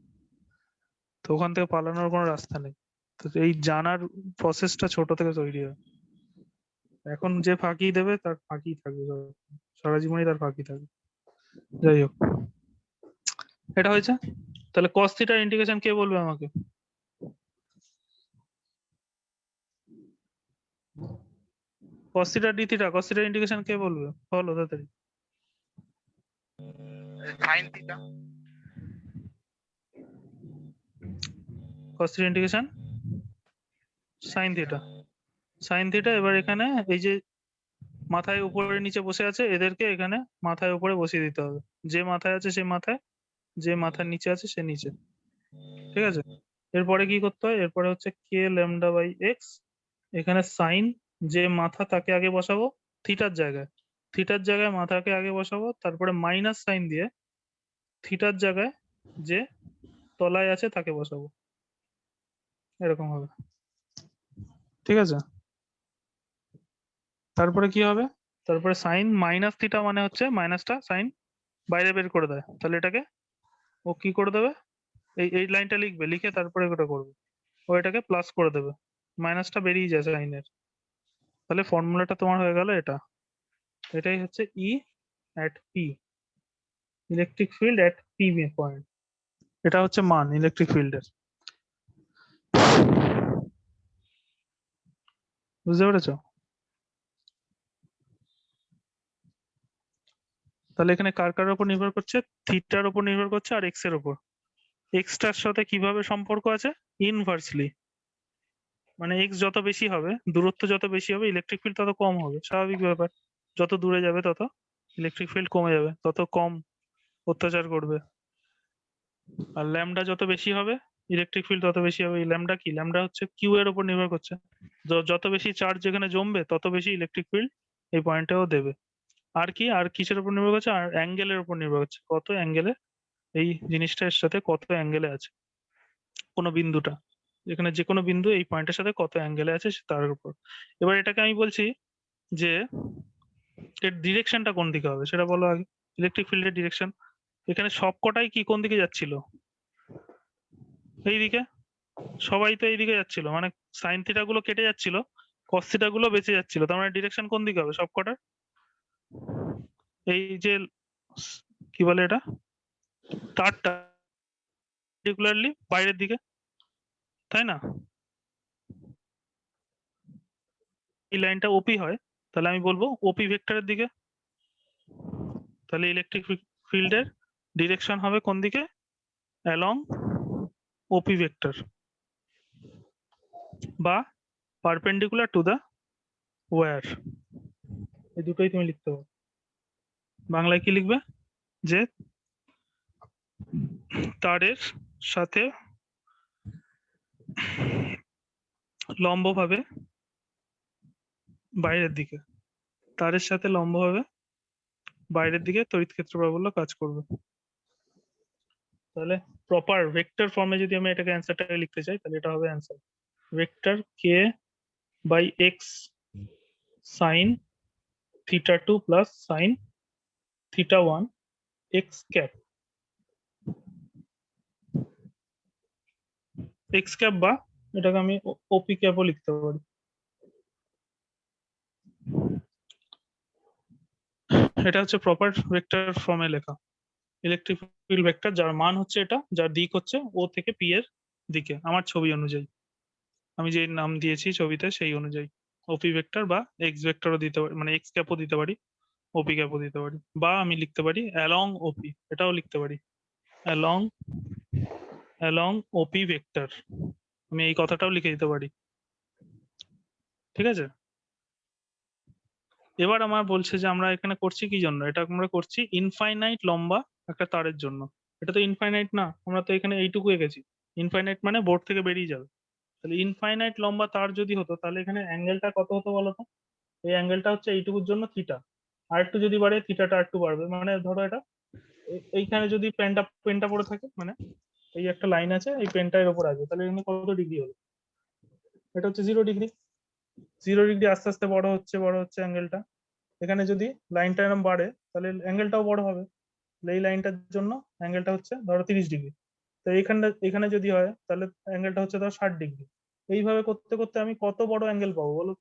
তো ওখান থেকে পালানোর কোনো রাস্তা নেই। তো এই জানার প্রসেসটা ছোট থেকে তৈরি হয়। এখন যে ফাঁকি দেবে তার ফাঁকি থাকবে, সারা জীবনই তার ফাঁকি থাকবে। যাই হোক, এটা হয়েছে। তাহলে cos থিটার ইন্টিগ্রেশন কে বলবে আমাকে? cos theta d theta, cos থিটার ইন্টিগ্রেশন কে বলবে? বলো তাড়াতাড়ি। Sine theta. cos theta integration sin theta. sin theta. এবার এখানে এই যে মাথায় উপরে নিচে বসে আছে এদেরকে এখানে মাথায় উপরে বসিয়ে দিতে হবে। যে মাথায় আছে সে মাথায়, যে মাথার নিচে আছে সে নিচে। ঠিক আছে? এরপরে কি করতে হয়? এরপরে হচ্ছে কে ল্যামডা বাই এক্স। এখানে সাইন যে মাথা তাকে আগে বসাবো থিটার জায়গায়, থিটার জায়গায় মাথাকে আগে বসাবো, তারপরে মাইনাস সাইন দিয়ে থিটার জায়গায় যে তলায় আছে তাকে বসাবো। এরকম হবে। ঠিক আছে? তারপরে কি হবে? তারপরে সাইন মাইনাস থিটা মানে হচ্ছে মাইনাসটা সাইন বাইরে বের করে দেয়, তাহলে এটাকে ও কি করে দেবে? এই লাইনটা লিখবে, লিখে তারপরে ওটা করবে, ও এটাকে প্লাস করে দেবে, মাইনাসটা বেরিয়ে যায় সাইনের। তাহলে ফর্মুলাটা তোমার হয়ে গেল এটা। এটাই হচ্ছে ই at P, electric field at P point. এটা হচ্ছে মান ইলেকট্রিক ফিল্ডের। বুঝতে পেরেছো? তাহলে এখানে কার কার উপর নির্ভর করছে? থিটার উপর নির্ভর করছে আর এক্স এর উপর। এক্সটার সাথে কিভাবে সম্পর্ক আছে? ইনভার্সলি। মানে এক্স যত বেশি হবে, দূরত্ব যত বেশি হবে, ইলেকট্রিক ফিল্ড তত কম হবে, স্বাভাবিক ব্যাপার। যত দূরে যাবে তত ইলেকট্রিক ফিল্ড কমে যাবে, তত কম অত্যাচার করবে। আর ল্যামডা যত বেশি হবে ইলেকট্রিক ফিল্ড তত বেশি হবে। ল্যামডা কি? ল্যামডা হচ্ছে কিউ এর উপর নির্ভর করছে। যত বেশি চার্জ যেখানে জমবে তত বেশি ইলেকট্রিক ফিল্ড এই পয়েন্টেও দেবে। আর কি? আর কিসের উপর নির্ভর করছে? আর অ্যাঙ্গেলের উপর নির্ভর করছে, কত অ্যাঙ্গেলে এই জিনিসটার সাথে কত অ্যাঙ্গেলে আছে কোনো বিন্দুটা, যেখানে যে কোনো বিন্দু এই পয়েন্টের সাথে কত অ্যাঙ্গেলে আছে তার উপর। এবার এটাকে আমি বলছি যে এর ডিরেকশনটা কোন দিকে হবে সেটা বলো আগে। ইলেকট্রিক ফিল্ডের ডিরেকশন এখানে সবকটাই কি কোন দিকে যাচ্ছিল? এইদিকে। সবাই তো এইদিকে যাচ্ছিল, মানে সাইন থিটা গুলো কেটে যাচ্ছিল, কস থিটা গুলো বেঁচে যাচ্ছিল, তার মানে ডিরেকশন কোন দিকে হবে সবকটার? এই যে কি বলে এটা, তারটা পার্টিকুলারলি বাইরের দিকে, তাই না? এই লাইনটা ওপি হয়, তাহলে আমি বলবো ওপি ভেক্টরের দিকে। তাহলে ইলেকট্রিক ফিল্ডের ডিরেকশন হবে কোন দিকে? অ্যালং ওপি ভেক্টর বা পারপেন্ডিকুলার টু দা ওয়্যার। এই দুটোই তুমি লিখতে পারো। বাংলায় কি লিখবে? যে তারের সাথে লম্বভাবে বাইরের দিকে, তারের সাথে লম্বভাবে বাইরের দিকে তড়িৎ ক্ষেত্র প্রাবল্য কাজ করবে। তাহলে প্রপার ভেক্টর ফর্মে যদি আমি এটাকে অ্যান্সারটাকে লিখতে চাই তাহলে এটা হবে answer vector k by x sine theta 2 plus sine theta 1 x cap. X cap বা এটাকে আমি ওপি ক্যাপও লিখতে পারি। এটা হচ্ছে প্রপার ভেক্টর ফর্মে লেখা ইলেকট্রিক ফিল্ড ভেক্টর, যার মান হচ্ছে এটা, যার দিক হচ্ছে ও থেকে পি এর দিকে, আমার ছবি অনুযায়ী, আমি যে নাম দিয়েছি ছবিতে সেই অনুযায়ী। ওপি ভেক্টর বা এক্স ভেক্টরও দিতে পারি, মানে এক্স ক্যাপও দিতে পারি, ওপি ক্যাপও দিতে পারি, বা আমি লিখতে পারি অ্যালং ওপি, এটাও লিখতে পারি অ্যালং অ্যালং ওপি ভেক্টর, আমি এই কথাটাও লিখে দিতে পারি। ঠিক আছে? এবার আমার বলছে যে আমরা এখানে করছি কি জন্য? এটা আমরা করছি ইনফাইনাইট লম্বা একটা তারের জন্য। এটা তো ইনফাইনাইট না, আমরা তো এখানে এইটুকু এঁকেছি। ইনফাইনাইট মানে বোর্ড থেকে বেরিয়ে যাবে। তাহলে ইনফাইনাইট লম্বা তার যদি হতো তাহলে এখানে অ্যাঙ্গেলটা কত হতো বলতো? এই অ্যাঙ্গেলটা হচ্ছে এইটুকুর জন্য থিটা, আর একটু যদি বাড়ে থিটাটা আর একটু বাড়বে, মানে ধরো এটা এইখানে যদি পেনটা পড়ে থাকে, মানে এই একটা লাইন আছে, এই পেনটা এর উপর আছে, তাহলে এখানে কত ডিগ্রি হলো? এটা হচ্ছে 0 ডিগ্রি। 0 ডিগ্রি আস্তে আস্তে বড় হচ্ছে অ্যাঙ্গেলটা। এখানে যদি লাইনটা এরকম বাড়ে তাহলে অ্যাঙ্গেলটাও বড় হবে। তাহলে এই লাইনটার জন্য অ্যাঙ্গেলটা হচ্ছে ধরো 30 ডিগ্রি। তো এখানে যদি হয় তাহলে অ্যাঙ্গেলটা হচ্ছে ধরো 60 ডিগ্রি। এইভাবে করতে করতে আমি কত বড় অ্যাঙ্গেল পাবো বলো?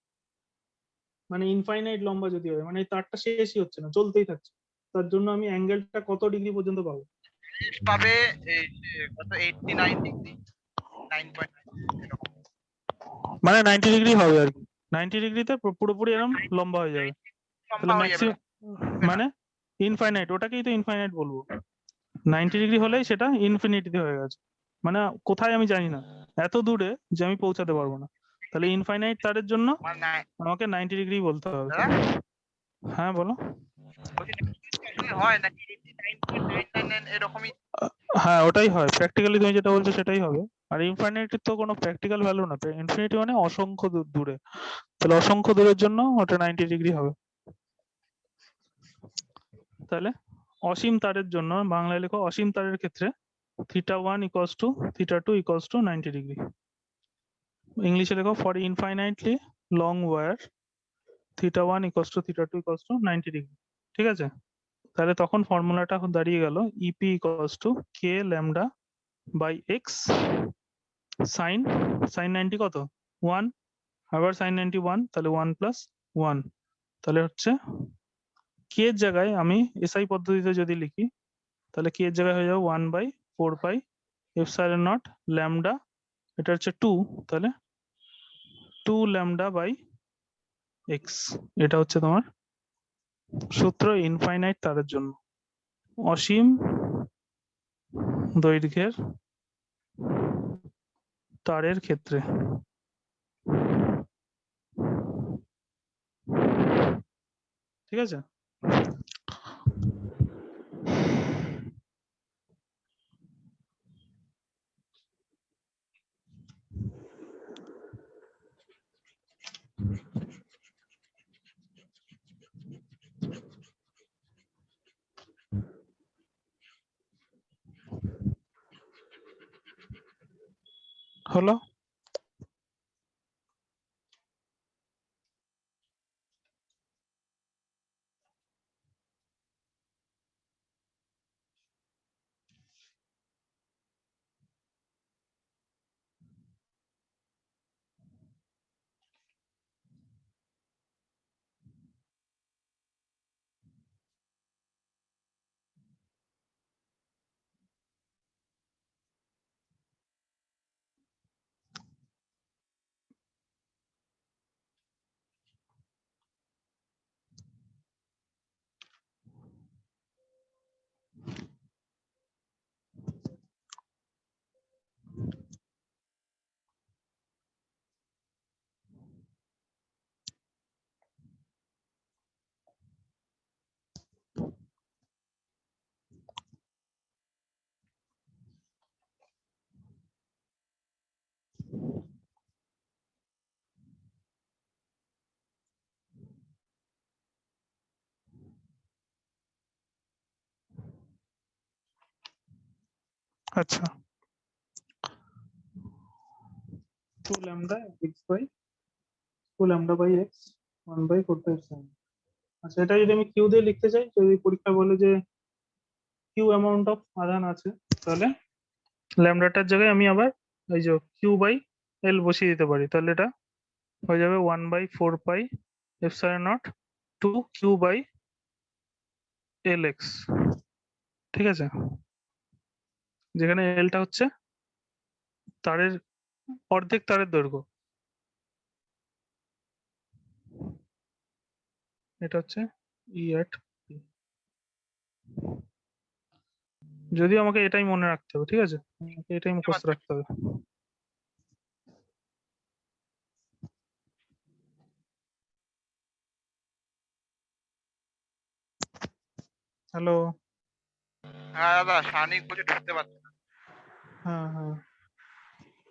মানে ইনফাইনাইট লম্বা যদি হয়, মানে এই তারটা শেষই হচ্ছে না, চলতেই থাকছে। তার জন্য আমি অ্যাঙ্গেলটা কত ডিগ্রি পর্যন্ত পাবো? পাবে এই যে কত 89 ডিগ্রি 9.9 এরকম মানে 90 ডিগ্রি হবে আর কি। 90 ডিগ্রিতে পুরোপুরি এরকম লম্বা হয়ে যাবে। তাহলে লম্বা হয়ে যাবে। ম্যাক্সিমাম মানে ইনফাইনাইট, ওটাকেই তো ইনফাইনাইট বলবো। 90 ডিগ্রি হলেই সেটা ইনফিনিটিতে হয়ে গেছে, মানে কোথায় আমি জানি না, এত দূরে যে আমি পৌঁছাতে পারবো না। তাহলে ইনফাইনাইট তারের জন্য মানে আমাকে 90 ডিগ্রি বলতে হবে। দাদা হ্যাঁ বলো। হয় নাকি 89.99 এরকমই? হ্যাঁ ওটাই হয়, প্র্যাকটিক্যালি তুমি যেটা বলছো সেটাই হবে। আর ইনফাইনাইটের তো কোনো প্র্যাকটিক্যাল ভ্যালু না, ইনফিনিটি মানে অসংখ্য দূরে। তাহলে অসংখ্য দূরের জন্য ওটা 90 ডিগ্রি হবে। তাহলে অসীম তারের জন্য বাংলায় লেখো, অসীম তারের ক্ষেত্রে θ1 equals to θ2 equals to 90 degree. ইংলিশে লেখো for infinitely long wire θ1 equals to θ2 equals to 90 degree. ঠিক আছে, তাহলে তখন ফর্মুলাটা দাঁড়িয়ে গেল EP equals to k lambda by x sin 90 কত 1, আবার sin 90 1, তাহলে 1 plus 1, তাহলে হচ্ছে k এর জায়গায় আমি এসআই পদ্ধতিতে যদি লিখি তাহলে k এর জায়গায় হয়ে যাবে 1/4 পাই এপসাইলন নট ল্যামডা, এটা হচ্ছে 2, তাহলে 2 ল্যামডা বাই এক্স। এটা হচ্ছে তোমার সূত্র ইনফাইনাইট তারের জন্য, অসীম দৈর্ঘ্যের তারের ক্ষেত্রে। ঠিক আছে, হলো। আচ্ছা 2 lambda x by 2 lambda by x 1/4. আচ্ছা এটা যদি আমি কিউ দিয়ে লিখতে চাই, যদি পরীক্ষা বলে যে কিউ অ্যামাউন্ট অফ আধান আছে, তাহলে ল্যামডাটার জায়গায় আমি আবার এই যে কিউ বাই এল বসিয়ে দিতে পারি, তাহলে এটা হয়ে যাবে 1/4 pi epsilon naught 2 q by l x. ঠিক আছে, যেখানে এলটা হচ্ছে তারের অর্ধেক তারের দৈর্ঘ্য, এটা হচ্ছে ই এট পি। যদি আমাকে এটাই মনে রাখতে হবে, ঠিক আছে, আমাকে এটাই মুখস্থ রাখতে হবে। হ্যালো। হ্যাঁ দাদা শানিক বলছে ঢুকতে পারছে না। হ্যাঁ হ্যাঁ,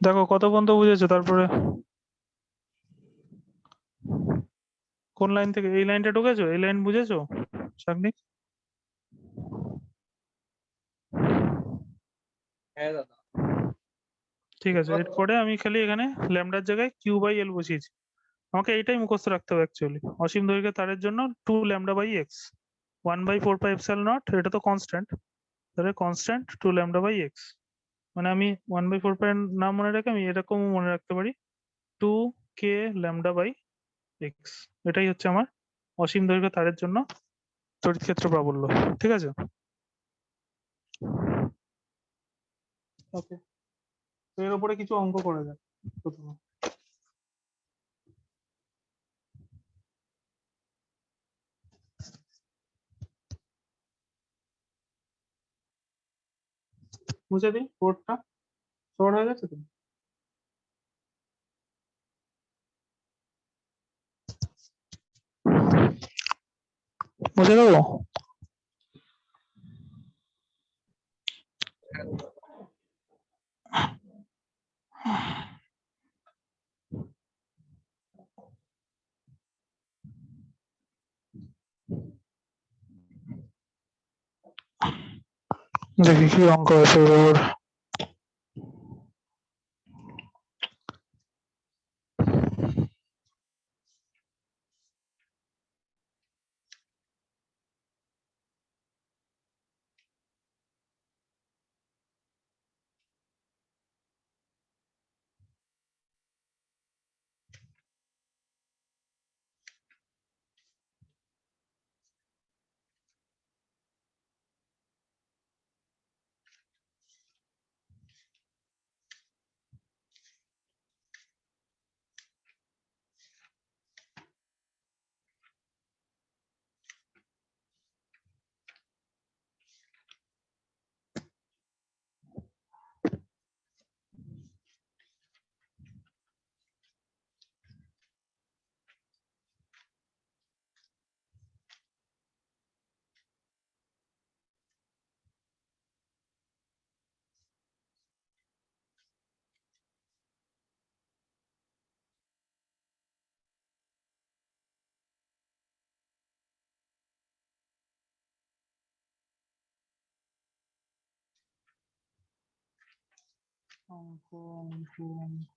দেখো কত পর্যন্ত বুঝেছো, তারপরে কোন লাইন থেকে? এই লাইনটা ঢুকেছো? এই লাইন বুঝেছো শাগনিক? হ্যাঁ দাদা। ঠিক আছে, এরপরে আমি খালি এখানে ল্যামডার জায়গায় কিউ বাই এল বসিয়েছি। আমাকে এইটাই মুখস্থ রাখতে হবে অ্যাকচুয়ালি। অসীম দৈর্ঘ্যের তারের জন্য 2 lambda by x 1/4 pi epsilon naught, এটা তো কনস্ট্যান্ট, তাহলে কনস্ট্যান্ট 2 ল্যামডা বাই এক্স। মানে আমি 1/4 পাই নাম মনে রেখে আমি এরকম মনে রাখতে পারি 2 কে ল্যামডা বাই এক্স। এটাই হচ্ছে আমার অসীম দৈর্ঘ্য তারের জন্য তড়িৎ ক্ষেত্র প্রাবল্য। ঠিক আছে, ওকে। তো এর উপরে কিছু অঙ্ক করা যাক প্রথমে। মুছে দিই বোর্ডটা, শর্ট হয়ে গেছে তো? মুছে দেবো? দেখি কি অঙ্ক আছে এবার। অঙ্ক অঙ্ক অঙ্ক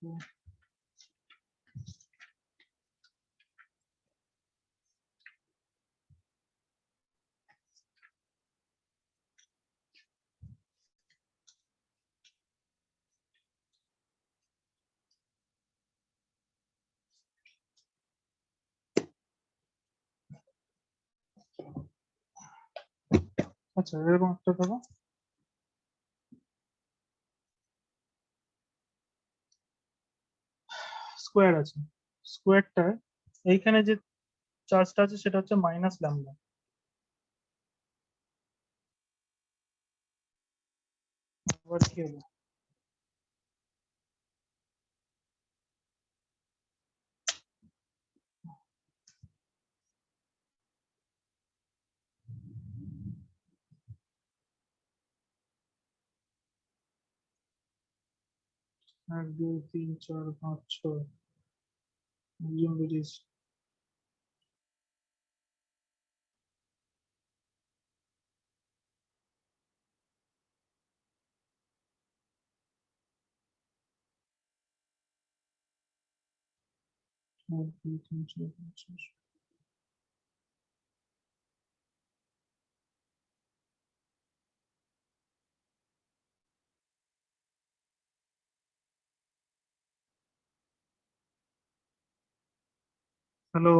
আচ্ছা, এরকম একটা দেখো, স্কোয়ার আছে। স্কোয়ারটায় এইখানে যে চার্জটা আছে সেটা হচ্ছে মাইনাস ল্যামডা। এবার কি হলো? এক দুই তিন চার পাঁচ ছয়, একজন বেরিয়েছে। এক দুই তিন চার পাঁচ ছয়। হ্যালো,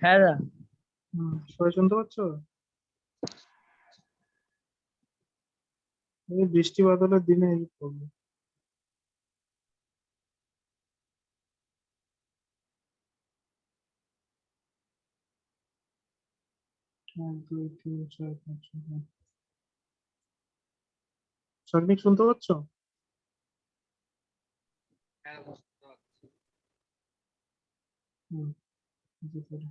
হ্যাঁ দা। সবাই শুনতে পাচ্ছ? এই বৃষ্টি বাদলের দিনে এই প্রবলেম। এক দুই তিন চার পাঁচ ছয়। শাগনিক শুনতে পাচ্ছ? হ্যাঁ বুঝতে পারছি। হুম, বুঝতে পারি।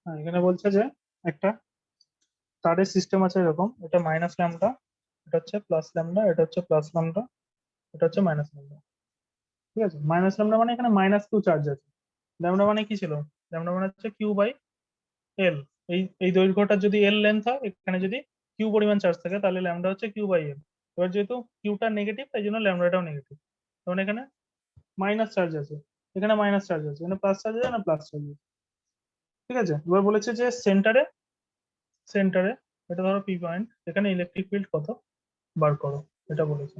হ্যাঁ, এখানে বলছে যে একটা তারের সিস্টেম আছে এরকম, এটা মাইনাস ল্যামডা এটা হচ্ছে প্লাস ল্যামডা, এটা হচ্ছে প্লাস ল্যামডা, এটা হচ্ছে মাইনাস ল্যামডা। ঠিক আছে, মাইনাস ল্যামডা মানে এখানে মাইনাস কিউ চার্জ আছে। ল্যামডা মানে কি ছিল? ল্যামডা মানে হচ্ছে কিউ বাই এল। এই দৈর্ঘ্যটার যদি এল লেন্থ হয়, এখানে যদি কিউ পরিমাণ চার্জ থাকে, তাহলে ল্যামডা হচ্ছে কিউ বাই এল। এবার যেহেতু কিউটা নেগেটিভ, তাই জন্য ল্যামডাটাও নেগেটিভ। তখন এখানে মাইনাস চার্জ আছে, এখানে মাইনাস চার্জ আছে, এখানে প্লাস চার্জ আছে, না প্লাস চার্জ আছে। ঠিক আছে, এবার বলেছে যে সেন্টারে এটা ধরো পি পয়েন্ট, এখানে ইলেকট্রিক ফিল্ড কত বার করো, এটা বলেছে।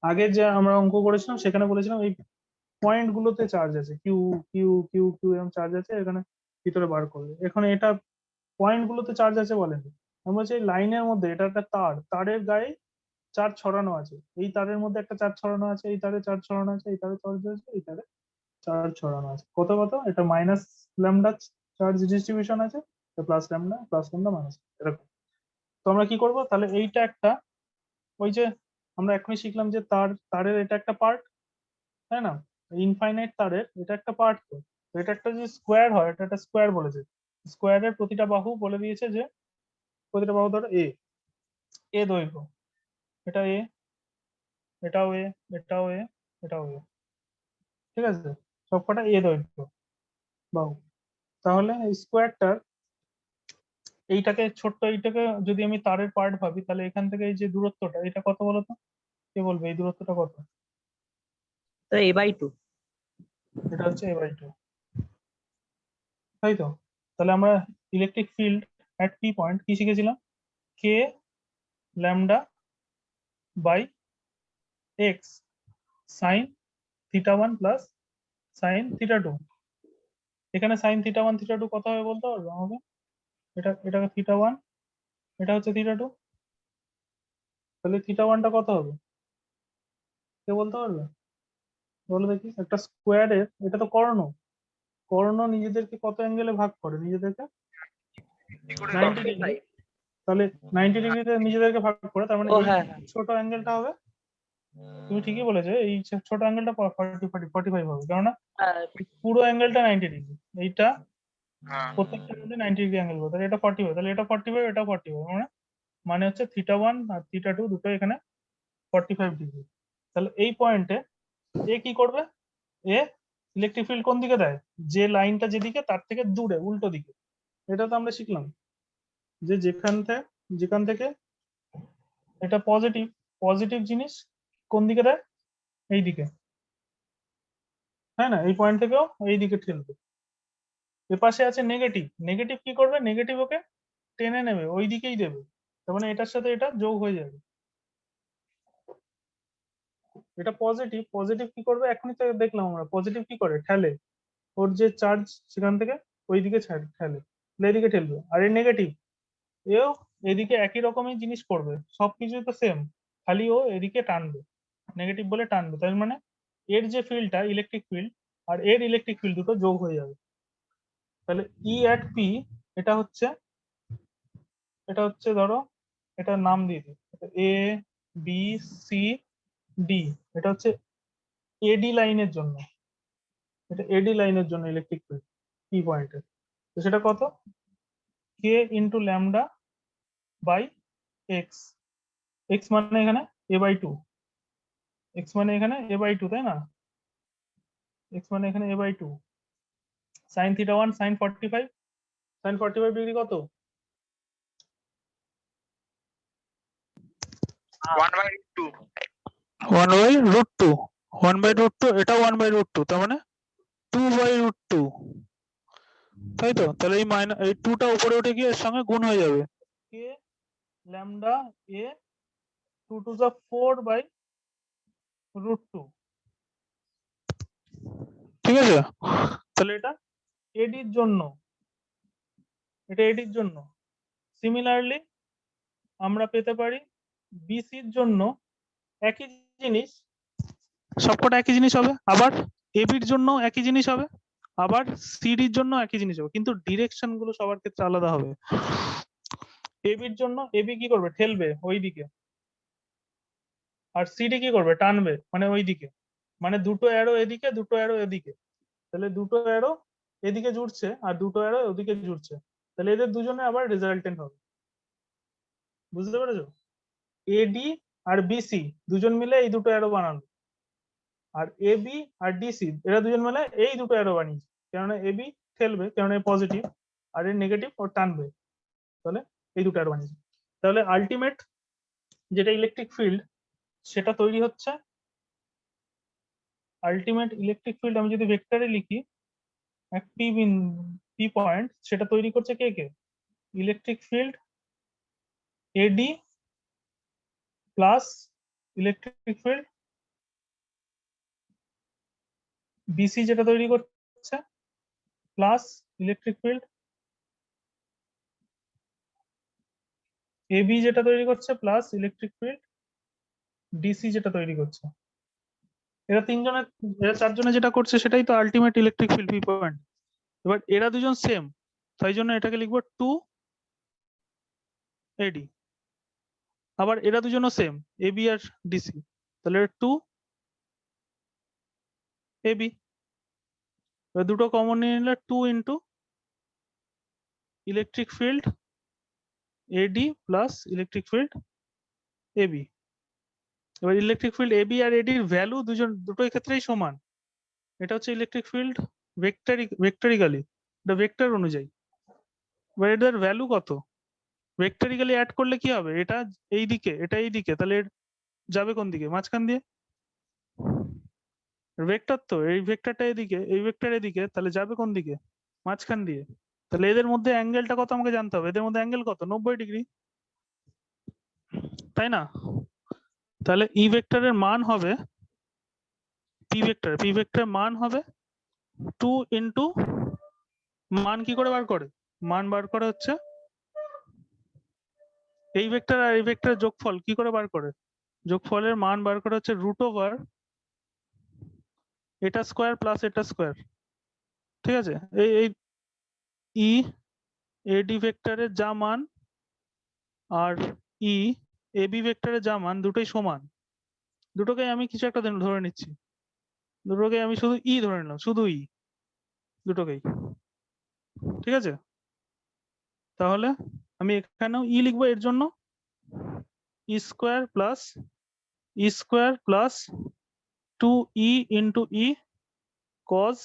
আগে যে আমরা অঙ্ক করেছিলাম সেখানে বলেছিলাম এই পয়েন্ট গুলোতে চার্জ আছে, কিউ কিউ কিউ কিউ এরকম চার্জ আছে, এখানে ভিতরে বার করবে। এখন এটা পয়েন্ট গুলোতে চার্জ আছে বলেনি, আমরা বলছি এই লাইনের মধ্যে, এটা একটা তার, তারের গায়ে চার্জ ছড়ানো আছে, এই তারের মধ্যে একটা চার্জ ছড়ানো আছে, এই তারে চার্জ ছড়ানো আছে, এই তারে চার্জ আছে, এই তারে চার্জ ছড়ানো আছে। কত কত? এটা মাইনাস ল্যামডা চার্জ ডিস্ট্রিবিউশন আছে, প্লাস ল্যামডা মাইনাস, এরকম। তো আমরা কি করব তাহলে? এইটা একটা, ওই যে আমরা এখনই শিখলাম যে তারের এটা একটা পার্ট, তাই না? ইনফাইনাইট তারের এটা একটা পার্ট। তো তো এটা একটা যে স্কোয়ার হয়, এটা একটা স্কোয়ার বলেছে। স্কোয়ারের প্রতিটা বাহু বলে দিয়েছে যে, প্রতিটা বাহু ধরো এ দৈর্ঘ্য, এটা এ, এটাও এ, এটাও এ, এটাও এ। ঠিক আছে, সবকটা এ দৈর্ঘ্য বাহু। তাহলে এই স্কোয়ারটার এইটাকে যদি আমি তারের পার্ট ভাবি, তাহলে এখান থেকে এই যে দূরত্বটা, এটা কত বলতো? কে বলবে এই দূরত্বটা কত? তো a/2। এটা হচ্ছে a/2, তাই তো? তাহলে আমরা electric field at P point কি শিখেছিলাম? K lambda by x sine theta 1 plus sine theta 2। এখানে সাইন থিটা 1 থিটা 2 কত হবে বলতে পারবে আমাকে? এটা থিটা 1, এটা হচ্ছে থিটা 2, তাহলে থিটা 1টা কত হবে? কে বলতে পারবে? বলো দেখি। একটা স্কোয়ারের, এটা তো কর্ণ, কর্ণ নিজেদেরকে কত অ্যাঙ্গেলে ভাগ করে? নিজেদেরকে কি করে 90 ডিগ্রি। তাহলে 90 ডিগ্রিতে নিজেদেরকে ভাগ করে, তার মানে ও এই হ্যাঁ হ্যাঁ। ছোট অ্যাঙ্গেলটা হবে, তুমি ঠিকই বলেছো, এই ছোট অ্যাঙ্গেলটা 45 হবে, কেননা হ্যাঁ, পুরো অ্যাঙ্গেলটা 90 ডিগ্রি, এইটা হ্যাঁ প্রত্যেকটার মধ্যে 90 ডিগ্রি অ্যাঙ্গেল হবে, তাহলে এটা 40 হবে, তাহলে এটা 45, এটা 40 হবে, মানে হচ্ছে থিটা 1 আর থিটা 2 দুটো এখানে 45 ডিগ্রি। তাহলে এই পয়েন্টে এ কি করবে? এ ইলেকট্রিক ফিল্ড কোন দিকে দেয়? যে লাইনটা যেদিকে তার থেকে দূরে, উল্টো দিকে। এটা তো আমরা শিখলাম যে যেখান থেকে এটা পজিটিভ, পজিটিভ জিনিস কোন দিকে দেয়? এই দিকে, তাই না? এই পয়েন্ট থেকেও এই দিকে ঠেলবে। এ পাশে আছে নেগেটিভ, নেগেটিভ কি করবে? নেগেটিভ ওকে টেনে নেবে, ওই দিকেই দেবে, তার মানে এটার সাথে এটা যোগ হয়ে যাবে। এটা পজিটিভ, পজিটিভ কি করবে? এখনই তো দেখলাম আমরা, পজিটিভ কি করে? ঠেলে, ওর যে চার্জ সেখান থেকে ওইদিকে ঠেলে, এদিকে ঠেলবে। আর এই নেগেটিভ, এও এদিকে একই রকমই জিনিস করবে, সবকিছু তো সেম, খালি ও এদিকে টানবে, নেগেটিভ বলে টানবে। তার মানে এর যে ফিল্ডটা ইলেকট্রিক ফিল্ড আর এর ইলেকট্রিক ফিল্ড দুটো যোগ হয়ে যাবে। তাহলে ই অ্যাট পি, এটা হচ্ছে ধরো, এটার নাম দিয়ে দিই, এ বি সি ডি। এটা হচ্ছে এডি লাইনের জন্য, এটা এডি লাইনের জন্য ইলেকট্রিক ফিল্ড পি পয়েন্টে। তো সেটা কত? K into lambda by x. X মানে এখানে a/2, এক্স মানে এখানে a/2, তাই না? এক্স মানে এখানে a/2, sign theta 1 sign 45 degree কত? 1/2। 1/√2, 1/√2, এটা 1/√2, তার মানে 2/√2, তাই তো? তাহলে এই 2টা উপরে উঠে গিয়ে এর সঙ্গে গুণ হয়ে যাবে, k lambda A 2 two the 4/√2। ঠিক আছে, তাহলে এটা এডির জন্য, সিমিলারলি আমরা পেতে পারি বিসির জন্য একই জিনিস, সবকটা একই জিনিস হবে, আবার এবির জন্য একই জিনিস হবে, আবার সিডির জন্য একই জিনিস হবে, কিন্তু ডিরেকশন গুলো সবার ক্ষেত্রে আলাদা হবে। এবির জন্য এবি কি করবে? ঠেলবে ওই দিকে, আর সিডি কি করবে? টানবে, মানে ওই দিকে, মানে দুটো অ্যারো এদিকে, দুটো অ্যারো এদিকে, তাহলে দুটো অ্যারো এদিকে জুড়ছে আর দুটো অ্যারো ওদিকে জুড়ছে, তাহলে এদের দুজনে আবার রেজাল্টেন্ট হবে। বুঝতে পেরেছো? এডি আর বিসি দুজন মিলে এই দুটো অ্যারো বানানো, আর এবি আর ডিসি এরা দুজন মিলে এই দুটো অ্যারো বানিয়েছে, কেননা এবি ঠেলবে, কেননা পজিটিভ, আর এর নেগেটিভ ও টানবে, তাহলে এই দুটো অ্যারো বানিয়েছে। তাহলে আলটিমেট যেটা ইলেকট্রিক ফিল্ড সেটা তৈরি হচ্ছে, আলটিমেট ইলেকট্রিক ফিল্ড আমি যদি ভেক্টরে লিখি এক পি পয়েন্ট, সেটা তৈরি করছে কে কে? Electric field AD plus electric field BC যেটা তৈরি করছে প্লাস ইলেকট্রিক ফিল্ড এবি যেটা তৈরি করছে প্লাস ইলেকট্রিক ফিল্ড ডিসি যেটা তৈরি করছে। এরা চারজনে যেটা করছে সেটাই তো ultimate electric field P point. এবার এরা দুজন সেম, তাই জন্য এটাকে লিখবো 2 এডি। আবার এরা দুজনও সেম, এবি আর ডিসি, তাহলে 2 এবি। এবার দুটো কমন নিয়ে নিলে 2 into electric field AD plus electric field AB. এবার ইলেকট্রিক ফিল্ড এবি আর এডির ভ্যালু দুটোই ক্ষেত্রেই সমান। এটা হচ্ছে ইলেকট্রিক ফিল্ড ভেক্টরিক্যালি, এটা ভেক্টর অনুযায়ী। এবার এটার ভ্যালু কত? ভেক্টরিক্যালি অ্যাড করলে কি হবে? এটা এই দিকে, এটা এই দিকে, তাহলে যাবে কোন দিকে? মাঝখান দিয়ে। ভেক্টর তো, এই ভেক্টরটা এদিকে, এই ভেক্টর এদিকে, তাহলে যাবে কোন দিকে? মাঝখান দিয়ে। তাহলে এদের মধ্যে অ্যাঙ্গেলটা কত আমাকে জানতে হবে। এদের মধ্যে অ্যাঙ্গেল কত? 90 ডিগ্রি, তাই না? তাহলে ই ভেক্টরের মান হবে পি ভেক্টরের মান হবে 2 ইন্টু, মান কি করে বার করে? মান বার করে হচ্ছে এই ভেক্টর আর এই ভেক্টরের যোগফল কি করে বার করে? যোগফলের মান বার করে হচ্ছে রুট ওভার এটা স্কোয়ার প্লাস এটা স্কোয়ার। ঠিক আছে? এই ই এডি ভেক্টরের যা মান আর ই এবি ভেক্টরের যা মান দুটোই সমান। দুটোকে আমি কিছু একটা ধরে নিচ্ছি, দুটোকে আমি শুধু ই ধরে নিলাম, শুধু ই, দুটোকেই। ঠিক আছে? তাহলে আমি এখানেও ই লিখবো, এর জন্য ই স্কোয়ার প্লাস 2e ইন্টু ই কজ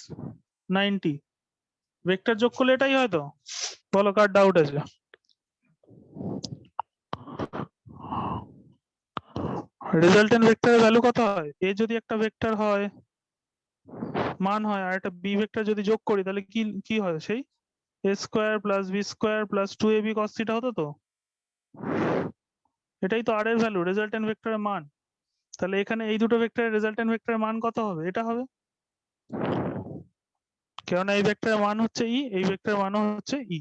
90। ভেক্টর যোগ করলে এটাই হয়তো। বলো কার ডাউট আছে? রেজাল্টেন্ট ভেক্টরের ভ্যালু কত হয়? এ যদি একটা ভেক্টর হয়, মান হয়, আর একটা বি ভেক্টর যদি যোগ করি তাহলে কি হয়? সেই a square plus b square plus 2ab cos theta হতো তো। এটাই তো আর এর ভ্যালু, রেজাল্টেন্ট ভেক্টরের মান। তাহলে এখানে এই দুটো ভেক্টরের রেজাল্টেন্ট ভেক্টরের মান কত হবে? এটা হবে, কেননা এই ভেক্টরের মান হচ্ছে ই, এই ভেক্টরের মানও হচ্ছে ই।